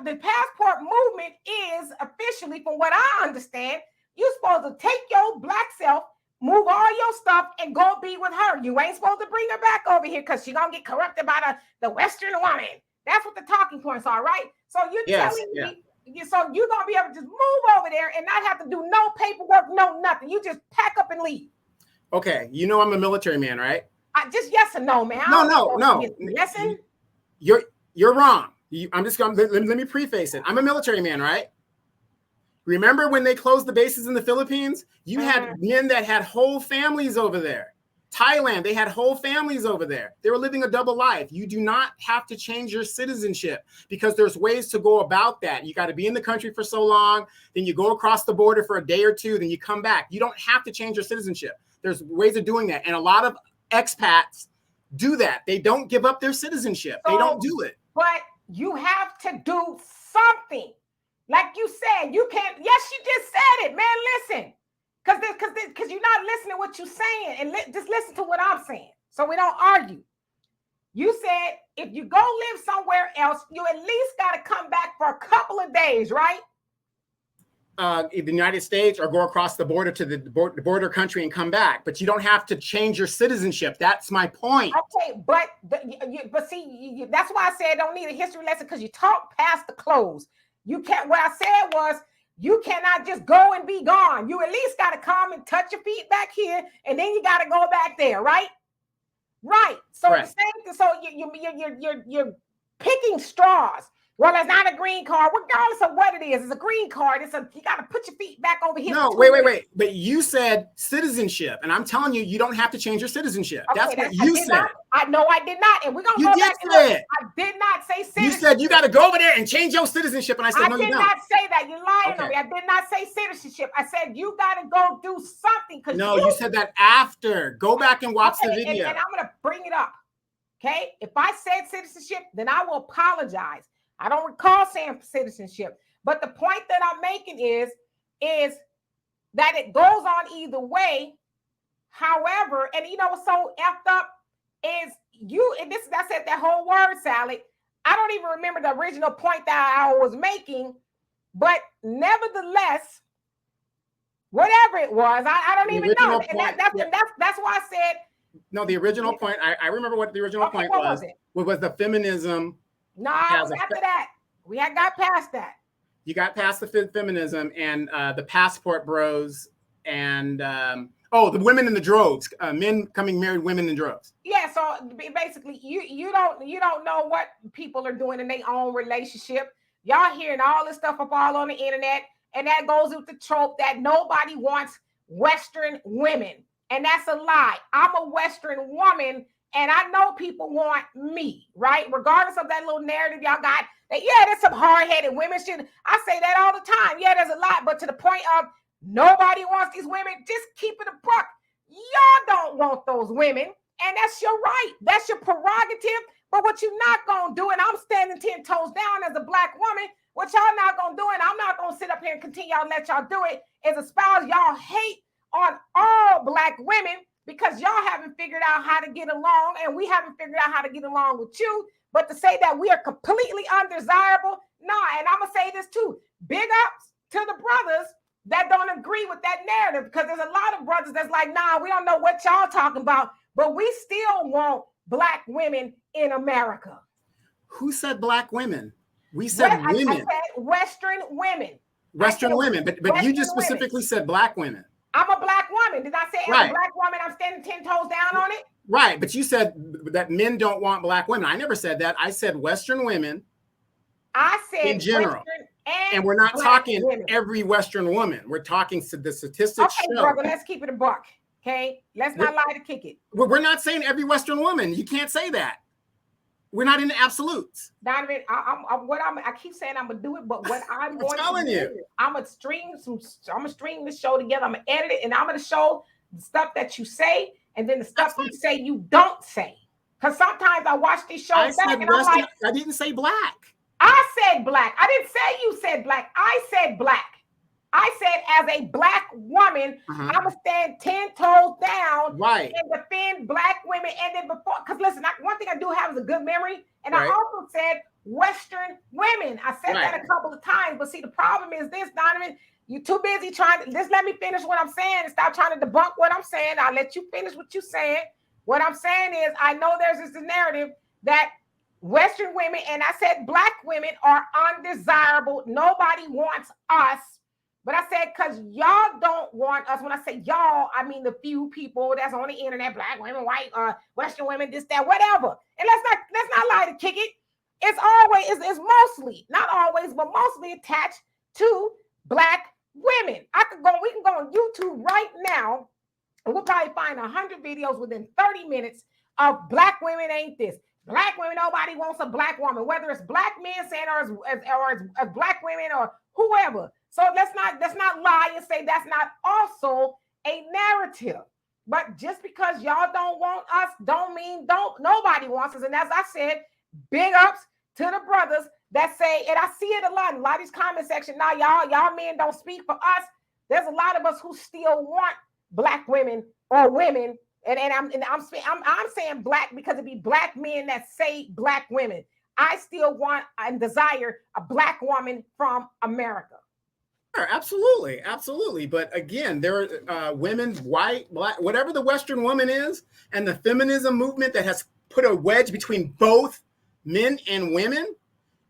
the passport movement is officially, from what I understand, you're supposed to take your black self, move all your stuff, and go be with her. You ain't supposed to bring her back over here because she's gonna get corrupted by the Western woman. That's what the talking points are, right? So you're telling me, so you're gonna be able to just move over there and not have to do no paperwork, no nothing. You just pack up and leave. Okay, you know I'm a military man, right? Just yes or no, man. No. Listen, you're wrong. I'm just going. Let me preface it. I'm a military man, right? Remember when they closed the bases in the Philippines? You had men that had whole families over there. Thailand, they had whole families over there. They were living a double life. You do not have to change your citizenship because there's ways to go about that. You got to be in the country for so long, then you go across the border for a day or two, then you come back. You don't have to change your citizenship. There's ways of doing that. And a lot of expats do that. They don't give up their citizenship. They don't do it. But you have to do something. Like you said, you can't. Yes, you just said it, man. Listen. Because you're not listening to what you're saying, and just listen to what I'm saying, so we don't argue. You said if you go live somewhere else, you at least got to come back for a couple of days, right? In the United States, or go across the border to the border country and come back, but you don't have to change your citizenship. That's my point. Okay, but see, that's why I said don't need a history lesson because you talk past the close. You can't. What I said was, you cannot just go and be gone. You at least got to come and touch your feet back here, and then you got to go back there, right? Right. So the same. So you're picking straws. Well, it's not a green card, regardless of what it is. It's a green card. You got to put your feet back over here. No, wait. But you said citizenship, and I'm telling you, you don't have to change your citizenship. Okay, that's what you said. I did not, and we're gonna go back. I did not say citizenship. You said you got to go over there and change your citizenship, and I said no, you don't. I did not say that. You're lying on me. I did not say citizenship. I said you got to go do something. No, you said that after. Go back and watch the video. And I'm gonna bring it up. Okay, if I said citizenship, then I will apologize. I don't recall saying citizenship, but the point that I'm making is that it goes on either way. However, and you know what's so effed up is I said that whole word salad. I don't even remember the original point that I was making, but nevertheless, whatever it was, I don't even know. And that's why I said. No, the original point, I remember what the original point was. What was the feminism? No, after that, we had got past that. You got past the feminism and the passport bros and the women in the droves, men coming married women in droves. Yeah, so basically, you don't know what people are doing in their own relationship. Y'all hearing all this stuff up all on the internet, and that goes with the trope that nobody wants Western women, and that's a lie. I'm a Western woman. And I know people want me, right? Regardless of that little narrative y'all got, that, there's some hard-headed women. I say that all the time. Yeah, there's a lot. But to the point of nobody wants these women, just keep it a buck. Y'all don't want those women. And that's your right. That's your prerogative. But what you're not going to do, and I'm standing 10 toes down as a black woman, what y'all not going to do, and I'm not going to sit up here and continue to let y'all do it, is espouse y'all hate on all black women, because y'all haven't figured out how to get along, and we haven't figured out how to get along with you. But to say that we are completely undesirable, and I'm going to say this too. Big ups to the brothers that don't agree with that narrative, because there's a lot of brothers that's like, nah, we don't know what y'all talking about, but we still want black women in America. Who said black women? We said women. I said Western women. Western women, but you just specifically said black women. I'm a black woman. Did I say as a black woman, I'm standing 10 toes down on it? Right. But you said that men don't want black women. I never said that. I said Western women. I said in general. And we're not talking every Western woman. We're talking the statistics. Okay, brother, let's keep it a buck. Okay? Let's not lie to kick it. We're not saying every Western woman. You can't say that. We're not in the absolutes. Donovan, I keep saying I'm gonna do it, but what I'm going to do, I'm gonna string this show together. I'm gonna edit it, and I'm gonna show the stuff that you say, and then the stuff you say you don't say. Because sometimes I watch these shows back, and I'm like, I didn't say black. I said black. I didn't say you said black. I said black. I said, as a black woman, I'm gonna stand 10 toes down and defend black women. And then because listen, one thing I do have is a good memory. And I also said, Western women. I said that a couple of times, but see, the problem is this, Donovan. You're too busy trying to just let me finish what I'm saying and stop trying to debunk what I'm saying. I'll let you finish what you're saying. What I'm saying is, I know there's this narrative that Western women, and I said black women, are undesirable. Nobody wants us. But I said, because y'all don't want us. When I say y'all, I mean the few people that's on the internet, black women, white, Western women, this, that, whatever. And let's not lie to kick it. It's mostly, not always, but mostly attached to black women. We can go on YouTube right now, and we'll probably find 100 videos within 30 minutes of black women ain't this. Black women, nobody wants a black woman, whether it's black men saying or as black women or whoever. So let's not lie and say that's not also a narrative. But just because y'all don't want us, don't mean nobody wants us. And as I said, big ups to the brothers that say, and I see it a lot of these comment section now, y'all men don't speak for us. There's a lot of us who still want black women or women, and I'm saying black because it'd be black men that say black women. I still want and desire a black woman from America. Sure, absolutely. But again, there are women, white, black, whatever the Western woman is, and the feminism movement that has put a wedge between both men and women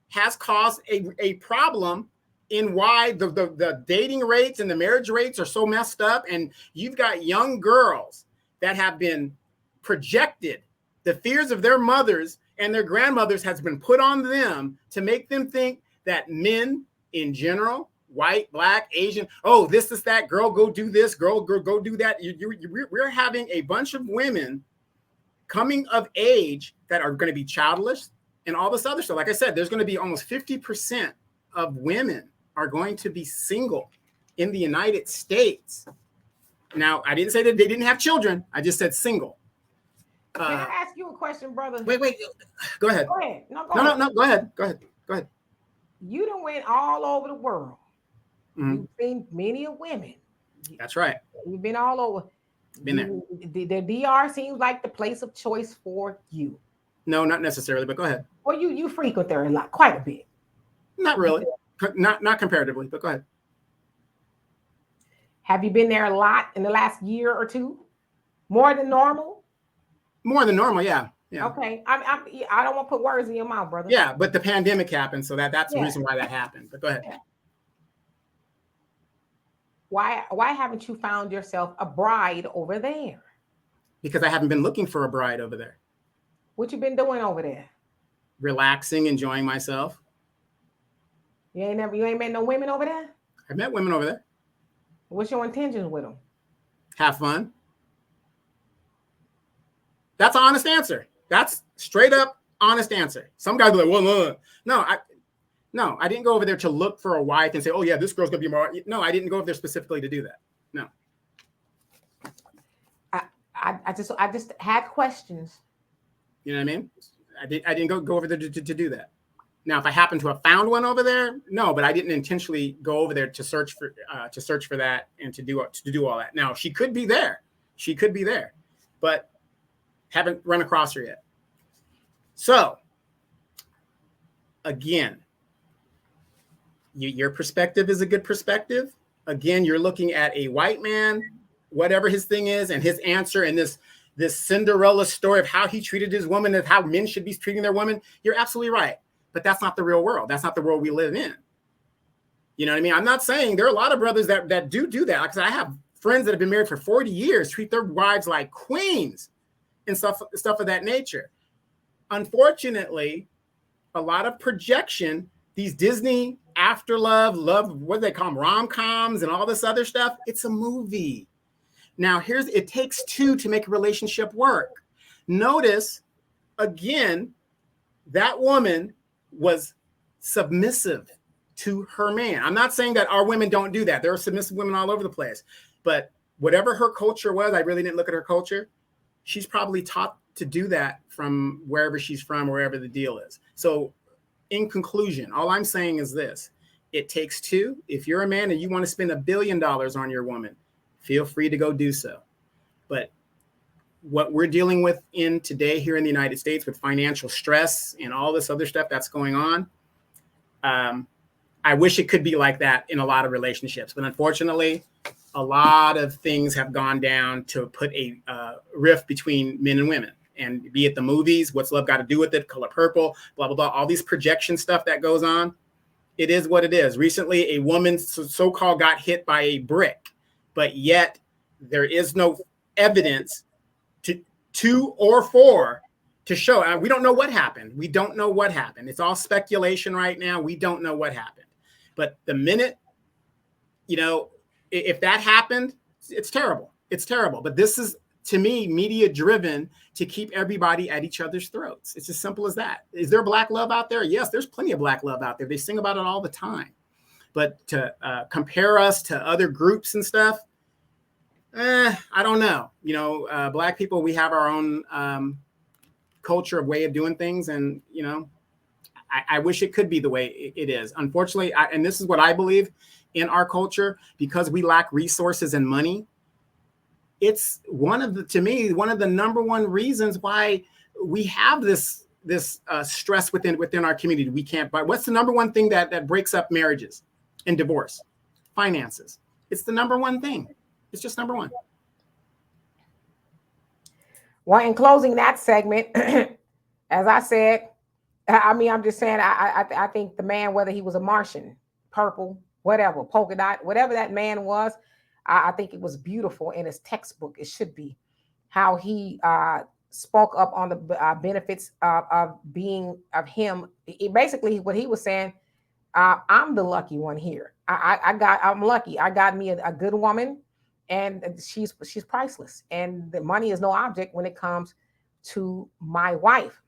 has caused a problem in why the dating rates and the marriage rates are so messed up. And you've got young girls that have been projected. The fears of their mothers and their grandmothers has been put on them to make them think that men in general, white, black, Asian, oh, this is that, girl, go do this, girl, go do that. We're having a bunch of women coming of age that are going to be childless and all this other stuff. Like I said, there's going to be almost 50% of women are going to be single in the United States. Now, I didn't say that they didn't have children. I just said single. Can I ask you a question, brother? Wait. Go ahead. Go ahead. No, Go ahead. You done went all over the world. Mm-hmm. You've seen many women. That's right. You've been all over. Been there. The DR seems like the place of choice for you. No, not necessarily, but go ahead. Well, you frequent there a lot, quite a bit. Not really. Not comparatively, but go ahead. Have you been there a lot in the last year or two? More than normal? More than normal, yeah. Okay. I don't want to put words in your mouth, brother. Yeah, but the pandemic happened, so that's the reason why that happened. But go ahead. Yeah. Why haven't you found yourself a bride over there? Because I haven't been looking for a bride over there. What you been doing over there? Relaxing, enjoying myself. You ain't met no women over there? I met women over there. What's your intentions with them? Have fun. That's an honest answer. That's straight up honest answer. Some guys be like, well, no, I didn't go over there to look for a wife and say, oh yeah, this girl's gonna be more. No, I didn't go over there specifically to do that. No. I just had questions. You know what I mean? I didn't go over there to do that. Now, if I happen to have found one over there, no, but I didn't intentionally go over there to search for that and to do all that. Now, she could be there. But haven't run across her yet. So, again, your perspective is a good perspective. Again, you're looking at a white man, whatever his thing is, and his answer, and this Cinderella story of how he treated his woman and how men should be treating their women. You're absolutely right. But that's not the real world. That's not the world we live in. You know what I mean? I'm not saying there are a lot of brothers that do that. Like I said, I have friends that have been married for 40 years, treat their wives like queens and stuff of that nature. Unfortunately, a lot of projection, these Disney after love, what do they call them, rom-coms and all this other stuff, it's a movie. Now, it takes two to make a relationship work. Notice, again, that woman was submissive to her man. I'm not saying that our women don't do that. There are submissive women all over the place. But whatever her culture was, I really didn't look at her culture. She's probably taught to do that from wherever she's from, wherever the deal is. So in conclusion, all I'm saying is this. It takes two. If you're a man and you want to spend $1 billion on your woman, feel free to go do so. But what we're dealing with in today here in the United States with financial stress and all this other stuff that's going on. I wish it could be like that in a lot of relationships, but unfortunately, a lot of things have gone down to put a rift between men and women. And be it the movies, What's Love Got to Do with It, Color Purple, blah, blah, blah, all these projection stuff that goes on. It is what it is. Recently, a woman so-called got hit by a brick, but yet there is no evidence to or for to show. We don't know what happened. We don't know what happened. It's all speculation right now. We don't know what happened. But the minute, if that happened, it's terrible. It's terrible. But this is, to me, media driven to keep everybody at each other's throats. It's as simple as that. Is there black love out there? Yes, there's plenty of black love out there. They sing about it all the time. But to compare us to other groups and stuff, I don't know. Black people, we have our own culture of way of doing things. And, I wish it could be the way it is. Unfortunately, and this is what I believe in our culture, because we lack resources and money. It's one of the number one reasons why we have this stress within our community. We can't buy. What's the number one thing that breaks up marriages and divorce? Finances. It's the number one thing. It's just number one. Well, in closing that segment, as I said, I'm just saying, I think the man, whether he was a Martian, purple, whatever, polka dot, whatever that man was, I think it was beautiful in his textbook. It should be how he spoke up on the benefits of him. Basically, what he was saying, I'm the lucky one here. I'm lucky. I got me a good woman, and she's priceless. And the money is no object when it comes to my wife.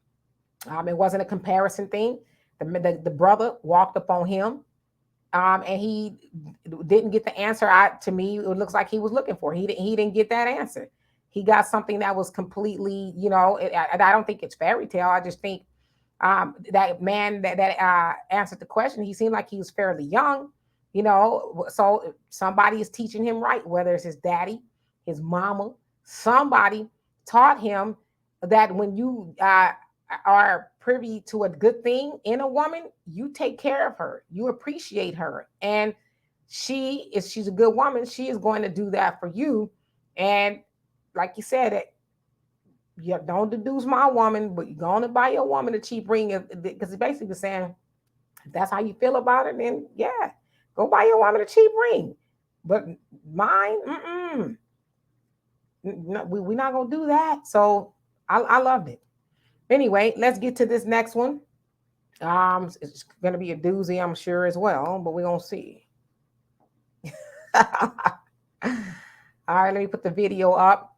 It wasn't a comparison thing. The brother walked up on him, and he didn't get the answer. To me, it looks like he was looking for. He didn't get that answer. He got something that was completely, I don't think it's fairy tale. I just think that man that answered the question, he seemed like he was fairly young, so somebody is teaching him right, whether it's his daddy, his mama, somebody taught him that when you are privy to a good thing in a woman, you take care of her, you appreciate her, and she's a good woman, she is going to do that for you. And like you said, you don't deduce my woman, but you're going to buy your woman a cheap ring, because it's basically saying, if that's how you feel about it, then yeah, go buy your woman a cheap ring. But mine, no, we're not gonna do that. So I loved it. Anyway, let's get to this next one. It's going to be a doozy, I'm sure, as well, but we're going to see. All right, let me put the video up.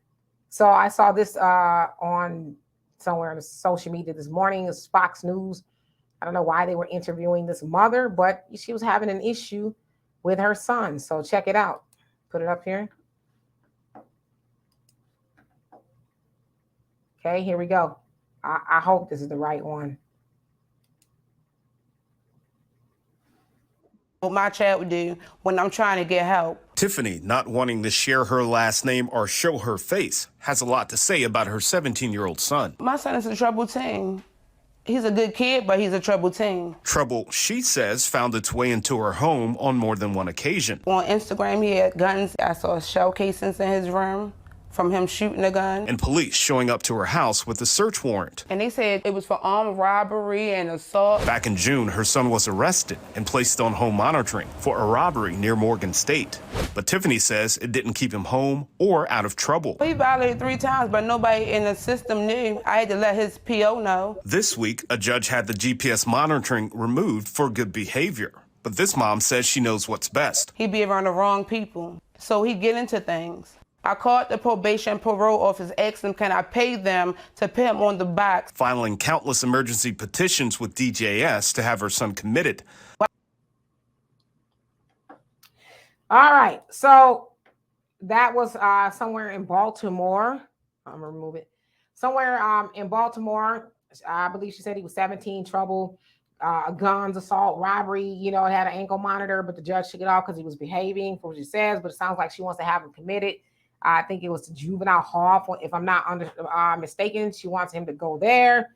So I saw this on somewhere on social media this morning. It's Fox News. I don't know why they were interviewing this mother, but she was having an issue with her son. So check it out. Put it up here. Okay, here we go. I hope this is the right one. What my child would do when I'm trying to get help. Tiffany, not wanting to share her last name or show her face, has a lot to say about her 17-year-old son. My son is a troubled teen. He's a good kid, but he's a troubled teen. Trouble, she says, found its way into her home on more than one occasion. On Instagram, he had guns. I saw shell casings in his room from him shooting a gun. And police showing up to her house with a search warrant. And they said it was for armed robbery and assault. Back in June, her son was arrested and placed on home monitoring for a robbery near Morgan State. But Tiffany says it didn't keep him home or out of trouble. He violated 3 times, but nobody in the system knew. I had to let his PO know. This week, a judge had the GPS monitoring removed for good behavior. But this mom says she knows what's best. He'd be around the wrong people, so he'd get into things. I called the probation parole office, asked them, can I pay them to put him on the box? Filing countless emergency petitions with DJS to have her son committed. All right. So that was somewhere in Baltimore. I'm going to remove it. Somewhere in Baltimore. I believe she said he was 17, trouble, guns, assault, robbery. It had an ankle monitor, but the judge took it off because he was behaving for what she says. But it sounds like she wants to have him committed. I think it was the juvenile hall, if I'm not mistaken. She wants him to go there.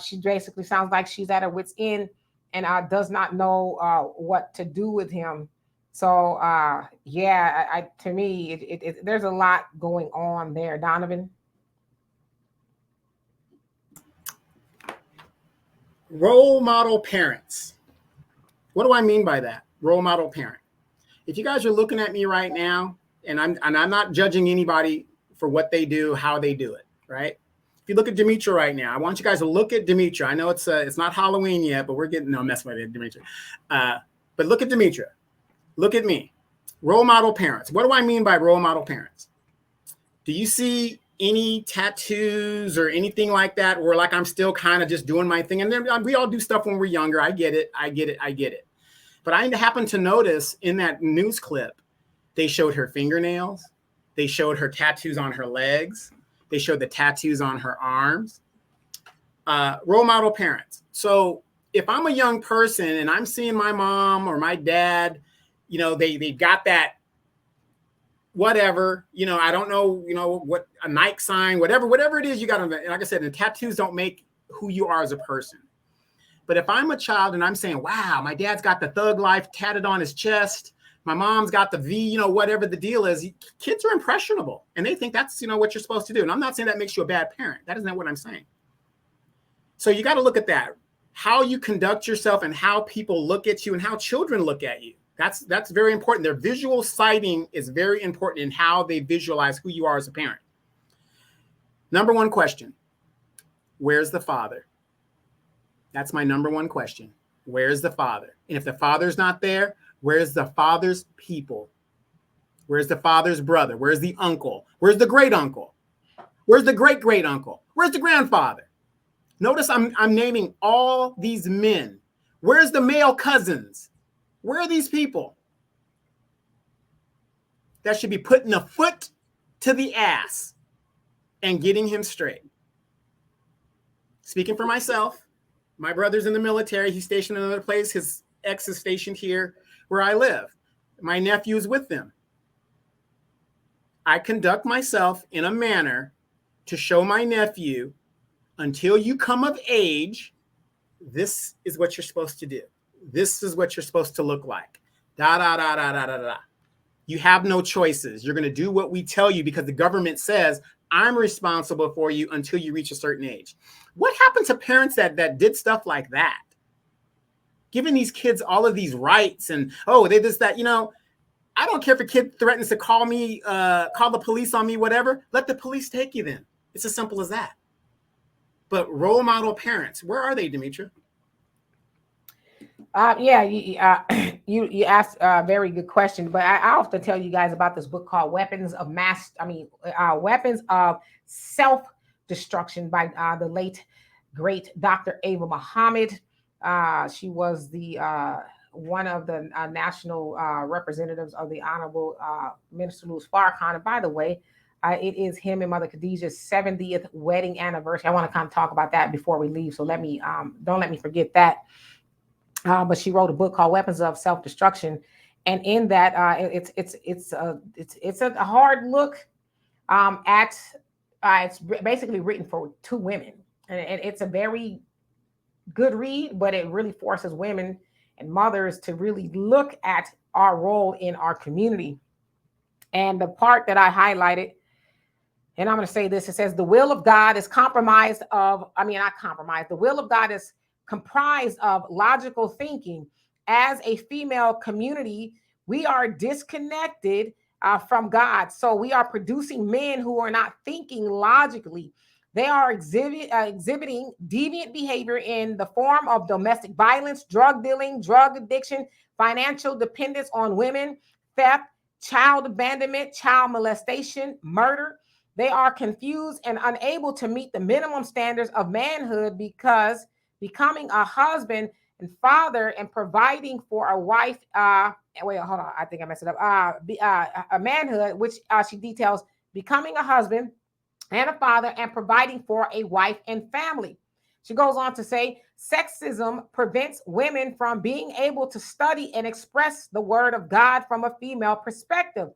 She basically sounds like she's at her wit's end and does not know what to do with him. So yeah, to me, there's a lot going on there, Donovan. Role model parents. What do I mean by that? Role model parent. If you guys are looking at me right now, and I'm not judging anybody for what they do, how they do it, right? If you look at Demetra right now, I want you guys to look at Demetra. I know it's not Halloween yet, but we're getting messing with it, Demetra. But look at Demetra. Look at me. Role model parents. What do I mean by role model parents? Do you see any tattoos or anything like that where like I'm still kind of just doing my thing? And then we all do stuff when we're younger. I get it. But I happened to notice in that news clip, they showed her fingernails. They showed her tattoos on her legs. They showed the tattoos on her arms. Role model parents. So if I'm a young person and I'm seeing my mom or my dad, they got that whatever, I don't know, what a Nike sign, whatever it is you got on. Like I said, the tattoos don't make who you are as a person. But if I'm a child and I'm saying, wow, my dad's got the thug life tatted on his chest, my mom's got the V, whatever the deal is, kids are impressionable and they think that's, what you're supposed to do. And I'm not saying that makes you a bad parent. That isn't what I'm saying. So you got to look at that, how you conduct yourself and how people look at you and how children look at you. That's very important. Their visual sighting is very important in how they visualize who you are as a parent. Number one question, where's the father? That's my number one question. Where's the father? And if the father's not there, where's the father's people? Where's the father's brother? Where's the uncle? Where's the great uncle? Where's the great great uncle? Where's the grandfather? Notice I'm naming all these men. Where's the male cousins? Where are these people? That should be putting a foot to the ass and getting him straight. Speaking for myself, my brother's in the military. He's stationed in another place. His ex is stationed here where I live. My nephew is with them. I conduct myself in a manner to show my nephew, until you come of age, this is what you're supposed to do. This is what you're supposed to look like. Da, da, da, da, da, da, da. You have no choices. You're going to do what we tell you because the government says, I'm responsible for you until you reach a certain age. What happened to parents that did stuff like that? Giving these kids all of these rights and, oh, they this, that, I don't care if a kid threatens to call me, call the police on me, whatever. Let the police take you then. It's as simple as that. But role model parents, where are they, Demetra? You asked a very good question, but I often tell you guys about this book called Weapons of Self-Destruction by the late, great Dr. Ava Muhammad. She was the one of the national representatives of the Honorable Minister Louis Farrakhan. And by the way, it is him and Mother Khadijah's 70th wedding anniversary. I want to kind of talk about that before we leave, so don't let me forget that. But she wrote a book called Weapons of Self-Destruction, and in that, it's a hard look at. It's basically written for two women, and it's a very good read, but it really forces women and mothers to really look at our role in our community. And the part that I highlighted, and I'm going to say this, it says the will of God is the will of God is comprised of logical thinking. As a female community, we are disconnected from God. So we are producing men who are not thinking logically. They are exhibiting deviant behavior in the form of domestic violence, drug dealing, drug addiction, financial dependence on women, theft, child abandonment, child molestation, murder. They are confused and unable to meet the minimum standards of manhood because becoming a husband and father and providing for a wife, a manhood, which she details becoming a husband and a father and providing for a wife and family. She goes on to say, sexism prevents women from being able to study and express the word of God from a female perspective.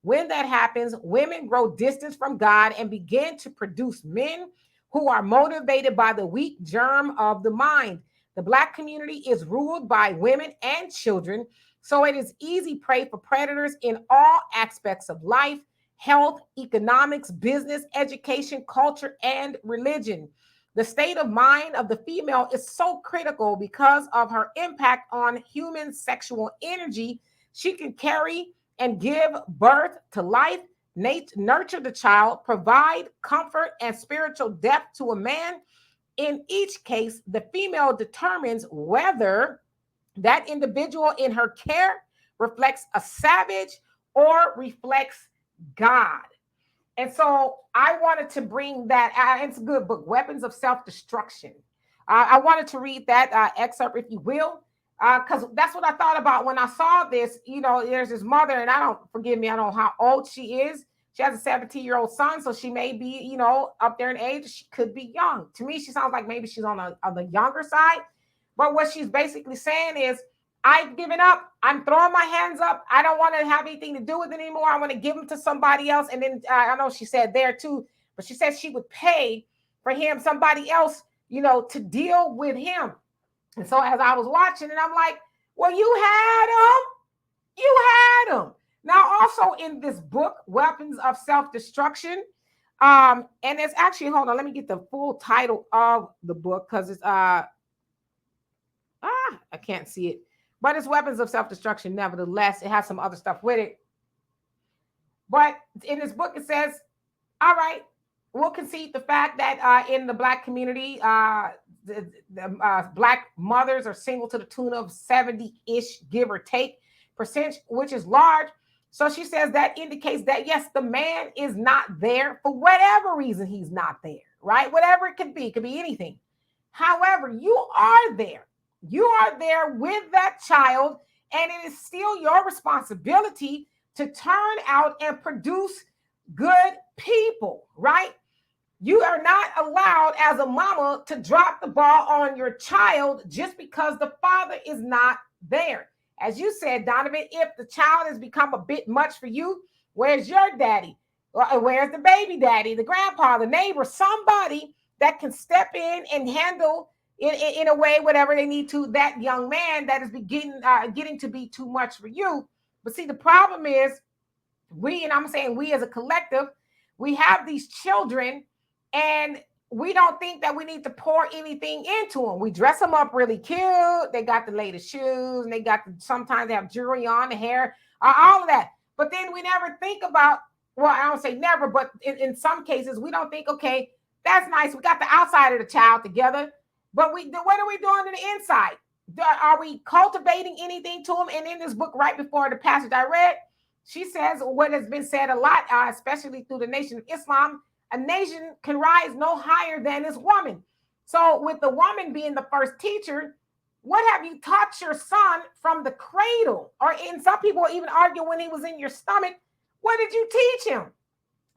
When that happens, women grow distance from God and begin to produce men who are motivated by the weak germ of the mind. The Black community is ruled by women and children, so it is easy prey for predators in all aspects of life, health, economics, business, education, culture, and religion. The state of mind of the female is so critical because of her impact on human sexual energy. She can carry and give birth to life, nurture the child, provide comfort and spiritual depth to a man. In each case, the female determines whether that individual in her care reflects a savage or reflects God. And so I wanted to bring that out. It's a good book, Weapons of Self-Destruction. I wanted to read that excerpt, if you will, because that's what I thought about when I saw this. You know, there's this mother, and I don't know how old she is. She has a 17-year-old son, so she may be, you know, up there in age. She could be young. To me, she sounds like maybe she's on the younger side. But what she's basically saying is, I've given up. I'm throwing my hands up. I don't want to have anything to do with it anymore. I want to give them to somebody else. And then I know she said there too, but she said she would pay for him, somebody else, you know, to deal with him. And so as I was watching it, I'm like, well, you had him. Now, also in this book, Weapons of Self-Destruction, and it's actually, hold on, let me get the full title of the book because it's I can't see it. But it's Weapons of Self-Destruction. Nevertheless, it has some other stuff with it. But in this book, it says, all right, we'll concede the fact that in the Black community, the Black mothers are single to the tune of 70-ish, give or take, percent, which is large. So she says that indicates that, yes, the man is not there for whatever reason he's not there, right? Whatever it could be anything. However, you are there. You are there with that child, and it is still your responsibility to turn out and produce good people, right? You are not allowed as a mama to drop the ball on your child just because the father is not there. As you said, Donovan, if the child has become a bit much for you, where's your daddy? Where's the baby daddy, the grandpa, the neighbor, somebody that can step in and handle in a way, whatever they need to, that young man that is getting to be too much for you. But see, the problem is and I'm saying we as a collective, we have these children and we don't think that we need to pour anything into them. We dress them up really cute. They got the latest shoes and sometimes they have jewelry on, the hair, all of that. But then we never think about, well, I don't say never, but in some cases, we don't think, okay, that's nice. We got the outside of the child together. But what are we doing to the inside? Are we cultivating anything to them? And in this book, right before the passage I read, she says what has been said a lot, especially through the Nation of Islam, a nation can rise no higher than its woman. So with the woman being the first teacher, what have you taught your son from the cradle? Or in some people even argue when he was in your stomach, what did you teach him?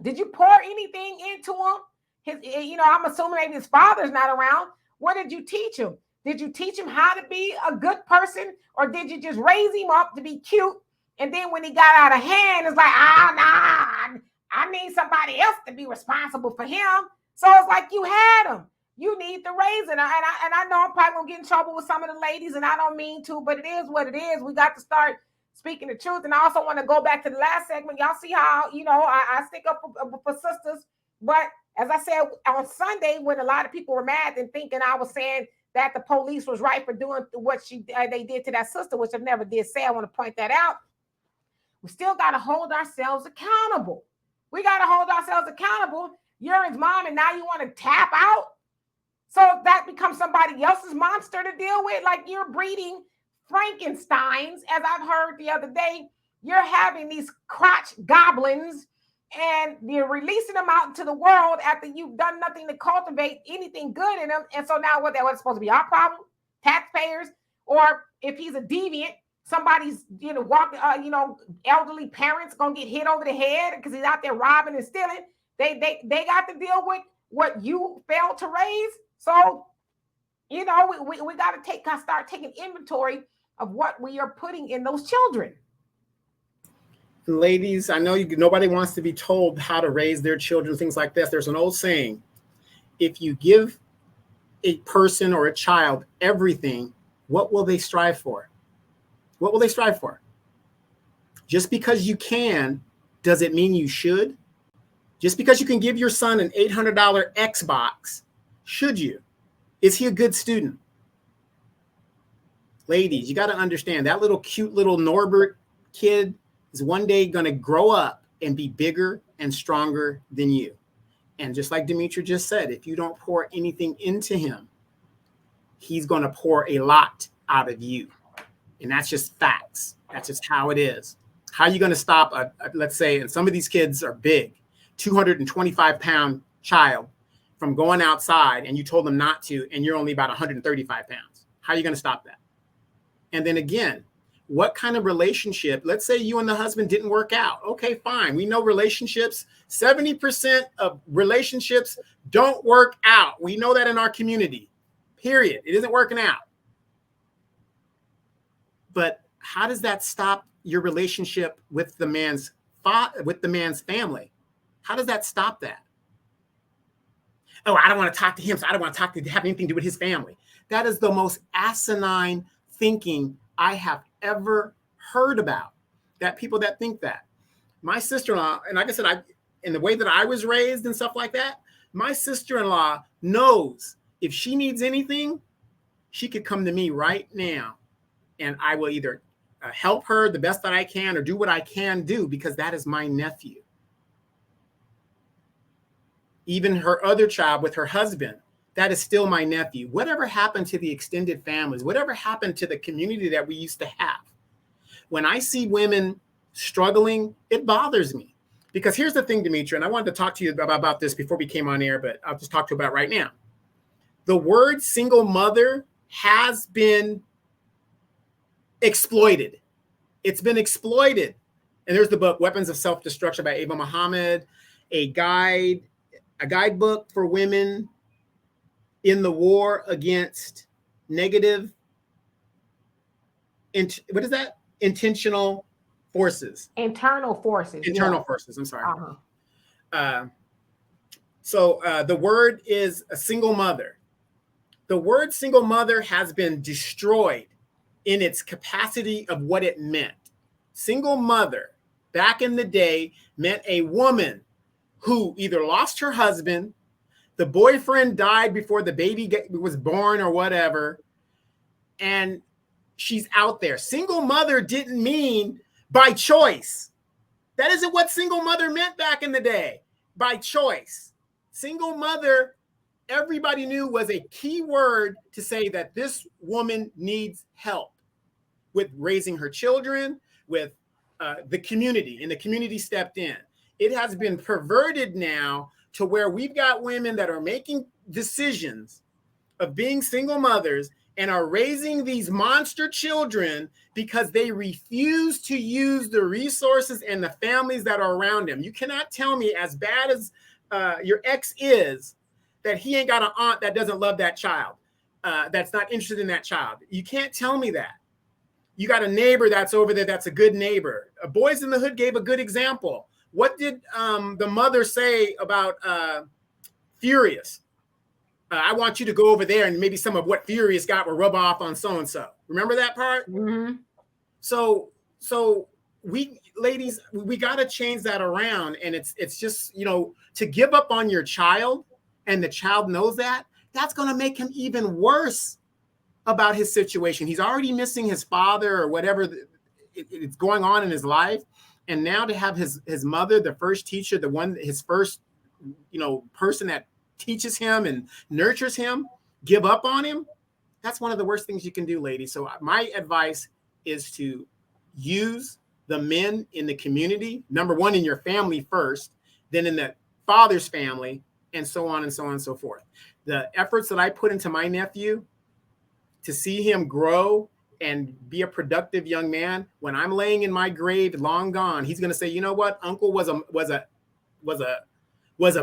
Did you pour anything into him? I'm assuming maybe his father's not around. What did you teach him? Did you teach him how to be a good person? Or did you just raise him up to be cute? And then when he got out of hand, it's like, nah, I need somebody else to be responsible for him. So it's like you had him. You need to raise it. And I know I'm probably going to get in trouble with some of the ladies, and I don't mean to, but it is what it is. We got to start speaking the truth. And I also want to go back to the last segment. Y'all see how, I stick up for sisters. But as I said on Sunday, when a lot of people were mad and thinking I was saying that the police was right for doing what they did to that sister, which I never did say. I want to point that out. We still got to hold ourselves accountable. We got to hold ourselves accountable. You're his mom, and now you want to tap out? So that becomes somebody else's monster to deal with. Like you're breeding Frankensteins, as I've heard the other day. You're having these crotch goblins, and you're releasing them out into the world after you've done nothing to cultivate anything good in them. And so now what's supposed to be our problem? Taxpayers? Or if he's a deviant, somebody's, elderly parents gonna get hit over the head because he's out there robbing and stealing. They got to deal with what you failed to raise. So, we got to start taking inventory of what we are putting in those children. And ladies, I know nobody wants to be told how to raise their children, things like this. There's an old saying, if you give a person or a child everything, what will they strive for? What will they strive for? Just because you can, does it mean you should? Just because you can give your son an $800 Xbox, should you? Is he a good student? Ladies, you got to understand that little cute little Norbert kid is one day going to grow up and be bigger and stronger than you. And just like Demetra just said, if you don't pour anything into him, he's going to pour a lot out of you. And that's just facts. That's just how it is. How are you going to stop let's say, and some of these kids are big, 225-pound child from going outside, and you told them not to, and you're only about 135 pounds. How are you going to stop that? And then again, what kind of relationship, let's say you and the husband didn't work out. Okay, fine. We know relationships, 70% of relationships don't work out. We know that in our community, period. It isn't working out. But how does that stop your relationship with the man's family? How does that stop that? Oh, I don't want to talk to him, so I don't want to have anything to do with his family. That is the most asinine thinking I have ever heard about. That people that think that. My sister-in-law, and like I said, in the way that I was raised and stuff like that, my sister-in-law knows if she needs anything, she could come to me right now, and I will either help her the best that I can or do what I can do, because that is my nephew. Even her other child with her husband, that is still my nephew. Whatever happened to the extended families? Whatever happened to the community that we used to have? When I see women struggling, it bothers me. Because here's the thing, Demetra, and I wanted to talk to you about this before we came on air, but I'll just talk to you about it right now. The word single mother has been exploited. It's been exploited. And there's the book, Weapons of Self-Destruction by Ava Muhammad, a guidebook for women in the war against negative, what is that? Intentional forces. Internal forces. Internal forces, I'm sorry. Uh-huh. So the word is a single mother. The word single mother has been destroyed in its capacity of what it meant. Single mother, back in the day, meant a woman who either lost her husband, the boyfriend died before the baby was born or whatever, and she's out there. Single mother didn't mean by choice. That isn't what single mother meant back in the day, by choice. Single mother, everybody knew, was a key word to say that this woman needs help with raising her children, with the community, and the community stepped in. It has been perverted now to where we've got women that are making decisions of being single mothers and are raising these monster children because they refuse to use the resources and the families that are around them. You cannot tell me, as bad as your ex is, that he ain't got an aunt that doesn't love that child, that's not interested in that child. You can't tell me that. You got a neighbor that's over there that's a good neighbor. Boys in the Hood gave a good example. What did the mother say about Furious? I want you to go over there and maybe some of what Furious got will rub off on so-and-so. Remember that part? Mm-hmm. So we, ladies, we got to change that around. And it's just, to give up on your child, and the child knows that, that's going to make him even worse about his situation. He's already missing his father or whatever it's going on in his life. And now to have his mother, the first teacher, his first, person that teaches him and nurtures him, give up on him. That's one of the worst things you can do, ladies. So my advice is to use the men in the community, number one, in your family first, then in the father's family, and so on and so on and so forth. The efforts that I put into my nephew to see him grow and be a productive young man, when I'm laying in my grave long gone, he's going to say, you know what? Uncle was a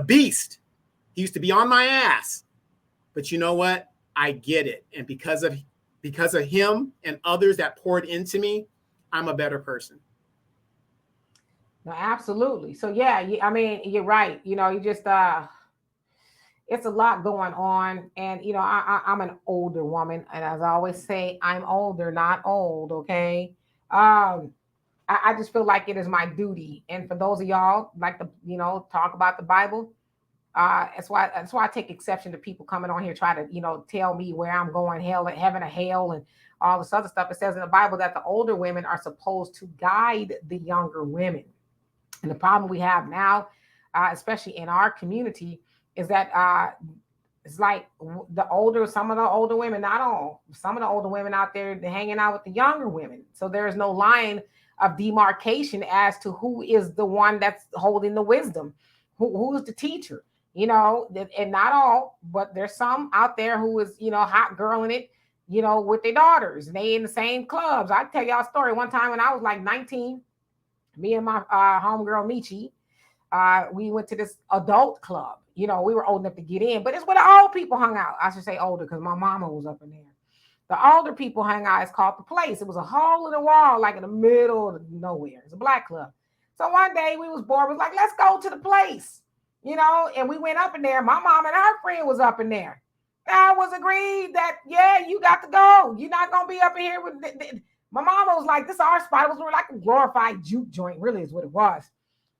beast. He used to be on my ass. But you know what? I get it. And because of him and others that poured into me, I'm a better person. No, absolutely. So yeah, I mean, you're right. You just it's a lot going on, and I'm an older woman, and as I always say, I'm older, not old. Okay. I just feel like it is my duty, and for those of y'all like to talk about the Bible, that's why I take exception to people coming on here try to tell me where I'm going, hell, heaven or hell, and all this other stuff. It says in the Bible that the older women are supposed to guide the younger women. And the problem we have now, especially in our community, is that it's like some of the older women, not all, some of the older women out there, they're hanging out with the younger women. So there is no line of demarcation as to who is the one that's holding the wisdom, who's the teacher, and not all, but there's some out there who is, hot girling it, with their daughters, and they in the same clubs. I tell y'all a story. One time when I was like 19, me and my homegirl Michi, we went to this adult club. We were old enough to get in, but it's where the old people hung out. I should say older because my mama was up in there. The older people hang out. It's called The Place. It was a hole in the wall, like in the middle of nowhere. It's a black club. So one day we was bored. We was like, let's go to The Place, and we went up in there. My mom and her friend was up in there. I was agreed that, yeah, you got to go. You're not going to be up in here with my mama was like, this is our spot. It was like a glorified juke joint, really is what it was.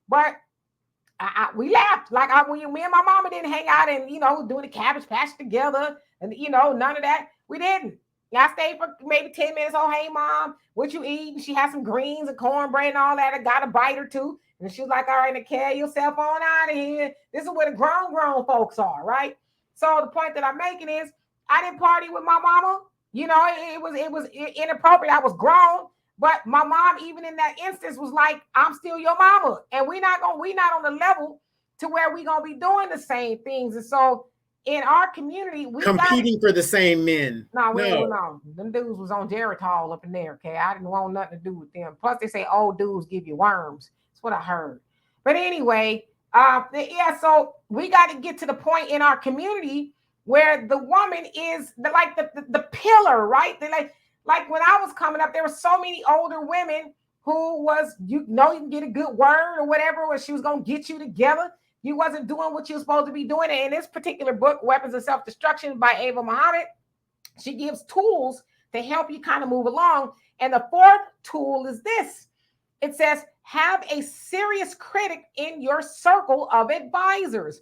But we laughed. Like me and my mama didn't hang out and, doing the Cabbage Patch together and, none of that. We didn't. I stayed for maybe 10 minutes. Oh, hey, Mom, what you eating? She had some greens and cornbread and all that. I got a bite or two. And she was like, all right, now carry yourself on out of here. This is where the grown folks are, right? So the point that I'm making is I didn't party with my mama. It was inappropriate. I was grown. But my mom, even in that instance, was like, I'm still your mama. And we're not on the level to where we're going to be doing the same things. And so in our community, we competing for the same men. No. Them dudes was on Geritol up in there, okay? I didn't want nothing to do with them. Plus, they say old dudes give you worms. That's what I heard. But anyway, so we got to get to the point in our community where the woman is the pillar, right? They like when I was coming up, there were so many older women who was, you can get a good word or whatever, or she was going to get you together. You wasn't doing what you were supposed to be doing. And in this particular book, Weapons of Self-Destruction by Ava Muhammad, she gives tools to help you kind of move along. And the fourth tool is this. It says, have a serious critic in your circle of advisors.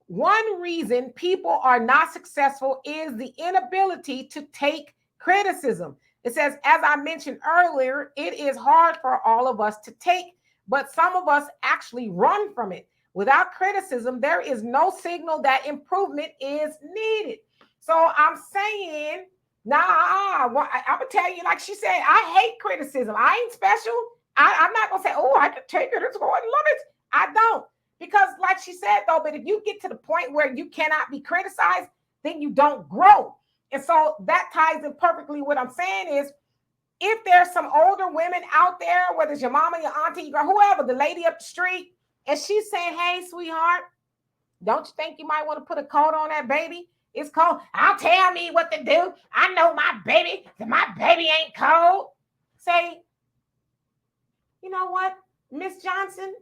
One reason people are not successful is the inability to take criticism. It says, as I mentioned earlier, it is hard for all of us to take, but some of us actually run from it. Without criticism, there is no signal that improvement is needed. So I'm saying, I'm going to tell you, like she said, I hate criticism. I ain't special. I'm not going to say, oh, I can take it. It's going limits. I don't. Because like she said, though, but if you get to the point where you cannot be criticized, then you don't grow. And so that ties in perfectly. What I'm saying is, if there's some older women out there, whether it's your mama, your auntie, your whoever, the lady up the street, and she's saying, hey, sweetheart, don't you think you might want to put a coat on that baby? It's cold. I'll tell me what to do. I know my baby, that my baby ain't cold. Say, you know what, Miss Johnson,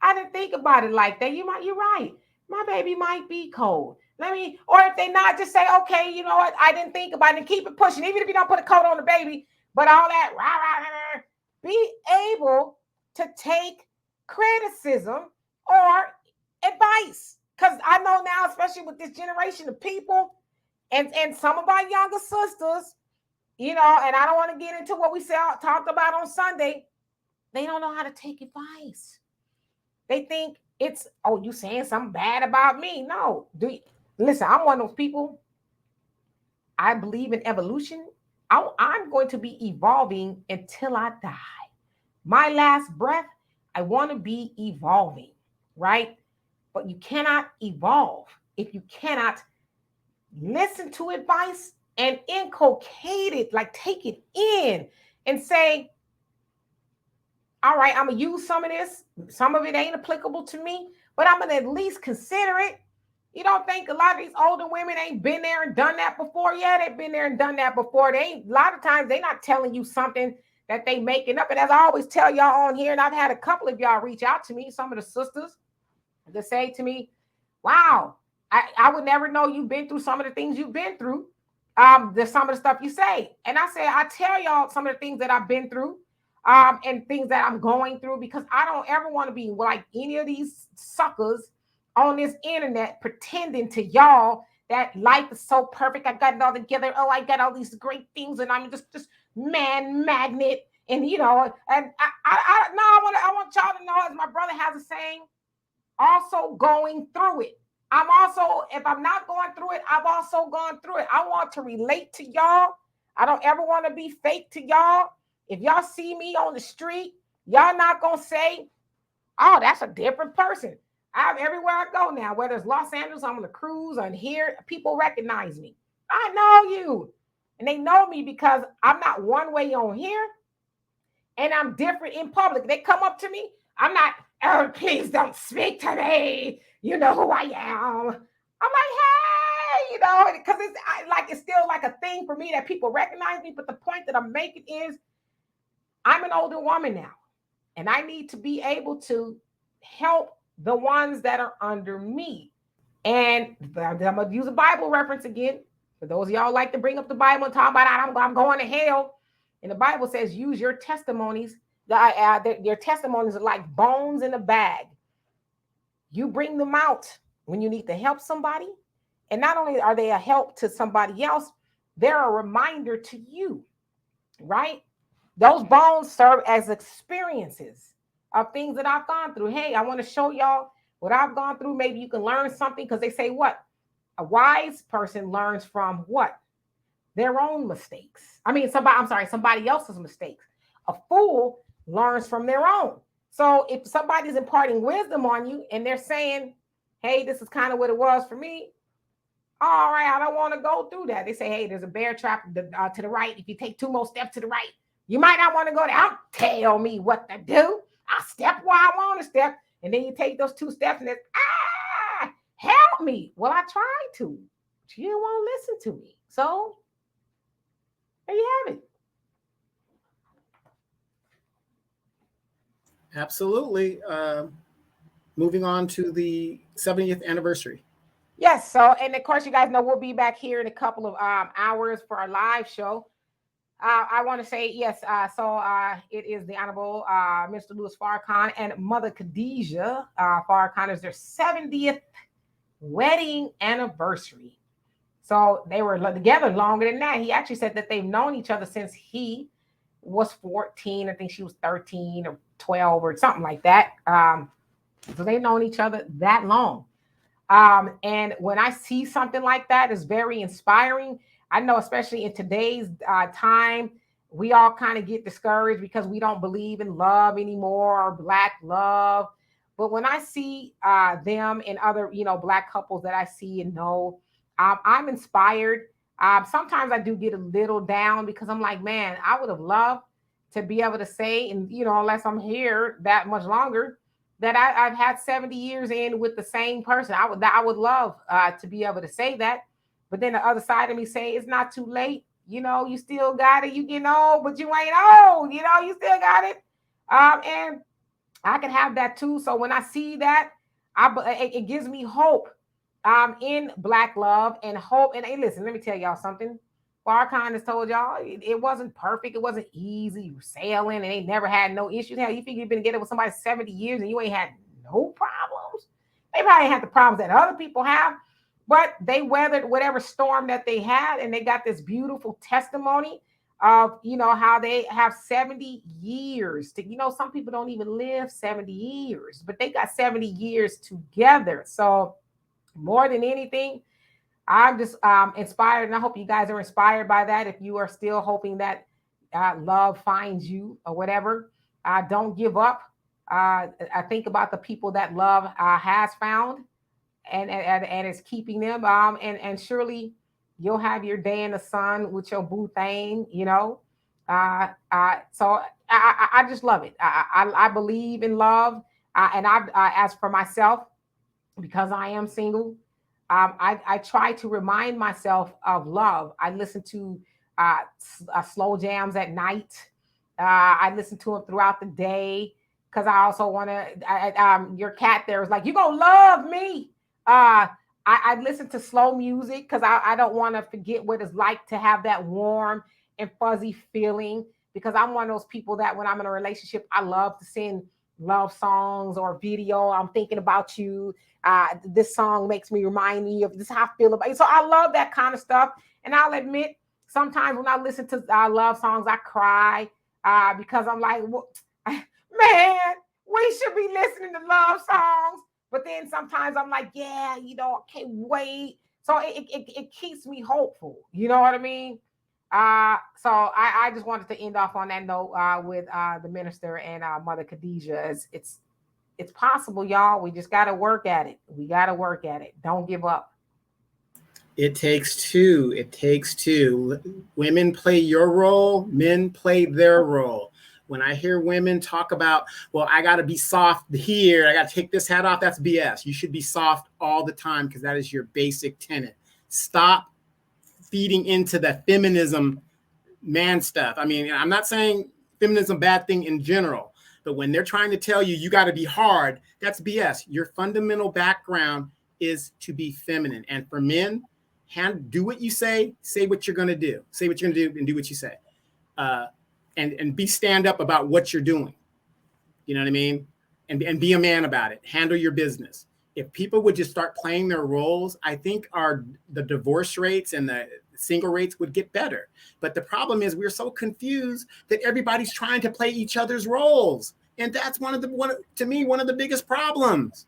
I didn't think about it like that. You're right. My baby might be cold. Or if they not, just say, okay, you know what? I didn't think about it, and keep it pushing. Even if you don't put a coat on the baby, but all that, be able to take criticism or advice. Because I know now, especially with this generation of people and some of our younger sisters, and I don't want to get into what we talked about on Sunday, they don't know how to take advice. They think it's, oh, you saying something bad about me. No. Listen, I'm one of those people. I believe in evolution. I'm going to be evolving until I die. My last breath, I want to be evolving, right? But you cannot evolve if you cannot listen to advice and inculcate it, like take it in and say, all right, I'm going to use some of this. Some of it ain't applicable to me, but I'm going to at least consider it. You don't think a lot of these older women ain't been there and done that before? Yeah, they've been there and done that before. A lot of times they're not telling you something that they making up. And as I always tell y'all on here, and I've had a couple of y'all reach out to me, some of the sisters, to say to me, wow, I would never know you've been through some of the things you've been through. There's some of the stuff you say. And I say, I tell y'all some of the things that I've been through, and things that I'm going through, because I don't ever want to be like any of these suckers on this internet pretending to y'all that life is so perfect. I got it all together. Oh, I got all these great things, and I'm just man magnet. And and I want y'all to know, as my brother has a saying, also going through it. I'm also, if I'm not going through it, I've also gone through it. I want to relate to y'all. I don't ever want to be fake to y'all. If y'all see me on the street, y'all not going to say, oh, that's a different person. Everywhere I go now, whether it's Los Angeles, I'm on the cruise, or here, people recognize me. I know you. And they know me because I'm not one way on here, and I'm different in public. They come up to me. I'm not, oh, please don't speak to me. You know who I am. I'm like, hey, because it's still like a thing for me that people recognize me. But the point that I'm making is, I'm an older woman now, and I need to be able to help the ones that are under me. And I'm going to use a Bible reference again. For those of y'all like to bring up the Bible and talk about, I'm going to hell. And the Bible says, use your testimonies. Your testimonies are like bones in a bag. You bring them out when you need to help somebody. And not only are they a help to somebody else, they're a reminder to you, right? Those bones serve as experiences of things that I've gone through. Hey, I want to show y'all what I've gone through. Maybe you can learn something, because they say what? A wise person learns from what? Their own mistakes. Somebody else's mistakes. A fool learns from their own. So if somebody's imparting wisdom on you and they're saying, hey, this is kind of what it was for me. All right, I don't want to go through that. They say, hey, there's a bear trap to the right. If you take 2 more steps to the right, you might not want to go there. Don't tell me what to do. I step where I want to step. And then you take those 2 steps and it's, help me. Well, I tried to, but you won't listen to me. So there you have it. Absolutely. Moving on to the 70th anniversary. Yes. So, and of course, you guys know we'll be back here in a couple of hours for our live show. I want to say, yes. It is the Honorable Mr. Louis Farrakhan and Mother Khadijah Farrakhan is their 70th wedding anniversary. So they were together longer than that. He actually said that they've known each other since he was 14. I think she was 13 or 12 or something like that. So they've known each other that long. And when I see something like that, it's very inspiring. I know, especially in today's time, we all kind of get discouraged because we don't believe in love anymore, or Black love. But when I see them and other, Black couples that I see and know, I'm inspired. Sometimes I do get a little down because I'm like, man, I would have loved to be able to say, and unless I'm here that much longer, that I've had 70 years in with the same person. I would love to be able to say that. But then the other side of me say, it's not too late. You still got it. You getting old, but you ain't old. You still got it. And I can have that too. So when I see that, it gives me hope in Black love and hope. And hey, listen, let me tell y'all something. Farrakhan has told y'all it wasn't perfect. It wasn't easy. You were sailing and they never had no issues. Hell, you think you've been together with somebody 70 years and you ain't had no problems? They probably had the problems that other people have, but they weathered whatever storm that they had, and they got this beautiful testimony of, how they have 70 years to, some people don't even live 70 years, but they got 70 years together. So more than anything, I'm just inspired, and I hope you guys are inspired by that. If you are still hoping that love finds you or whatever, don't give up. I think about the people that love has found and is keeping them. And surely you'll have your day in the sun with your boo thing, So I just love it. I believe in love. And as for myself, because I am single, I try to remind myself of love. I listen to slow jams at night. I listen to them throughout the day because I also want to. Your cat there is like, you gonna love me. I listen to slow music because I don't want to forget what it's like to have that warm and fuzzy feeling, because I'm one of those people that when I'm in a relationship, I love to sing love songs or video. I'm thinking about you. This song makes me remind me of this, how I feel about you. So I love that kind of stuff. And I'll admit, sometimes when I listen to love songs, I cry because I'm like, well, man, we should be listening to love songs. But then sometimes I'm like, yeah, I can't wait. So it keeps me hopeful. You know what I mean? So I just wanted to end off on that note with the minister and Mother Khadijah. It's possible, y'all. We just got to work at it. We got to work at it. Don't give up. It takes two. It takes two. Women play your role. Men play their role. When I hear women talk about, well, I got to be soft here, I got to take this hat off, that's BS. You should be soft all the time because that is your basic tenet. Stop feeding into the feminism man stuff. I mean, I'm not saying feminism bad thing in general, but when they're trying to tell you you got to be hard, that's BS. Your fundamental background is to be feminine. And for men, do what you say what you're going to do. Say what you're going to do and do what you say. And be stand up about what you're doing. You know what I mean? And be a man about it. Handle your business. If people would just start playing their roles, I think the divorce rates and the single rates would get better. But the problem is we're so confused that everybody's trying to play each other's roles. And that's one of the biggest problems.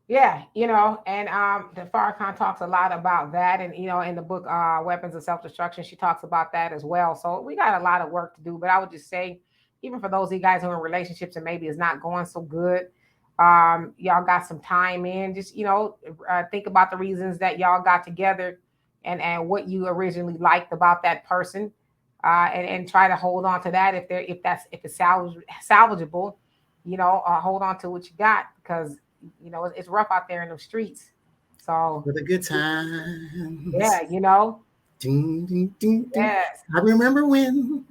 Yeah, and the Farrakhan talks a lot about that. And, in the book, Weapons of Self-Destruction, she talks about that as well. So we got a lot of work to do. But I would just say, even for those of you guys who are in relationships and maybe it's not going so good, y'all got some time in. Just, think about the reasons that y'all got together and what you originally liked about that person. And try to hold on to that if it's salvageable, hold on to what you got, because it's rough out there in the streets. So for the good times. Yeah, Ding, ding, ding, ding. Yes. I remember when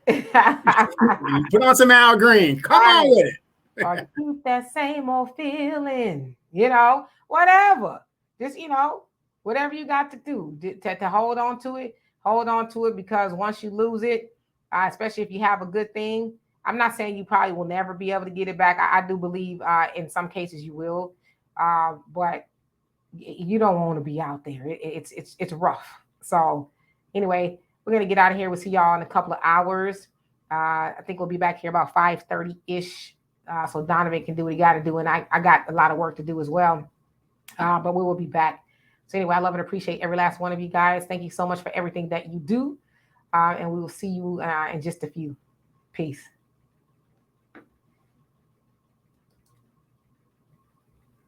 you put on some Al Green. Come on with it. Or keep that same old feeling, whatever. Just, whatever you got to do to hold on to it, because once you lose it, especially if you have a good thing, I'm not saying you probably will never be able to get it back. I do believe in some cases you will, but you don't want to be out there. It's rough. So anyway, we're gonna get out of here. We'll see y'all in a couple of hours. I think we'll be back here about 5:30-ish. So Donovan can do what he got to do, and I got a lot of work to do as well. But we will be back. So anyway, I love and appreciate every last one of you guys. Thank you so much for everything that you do, and we will see you in just a few. Peace.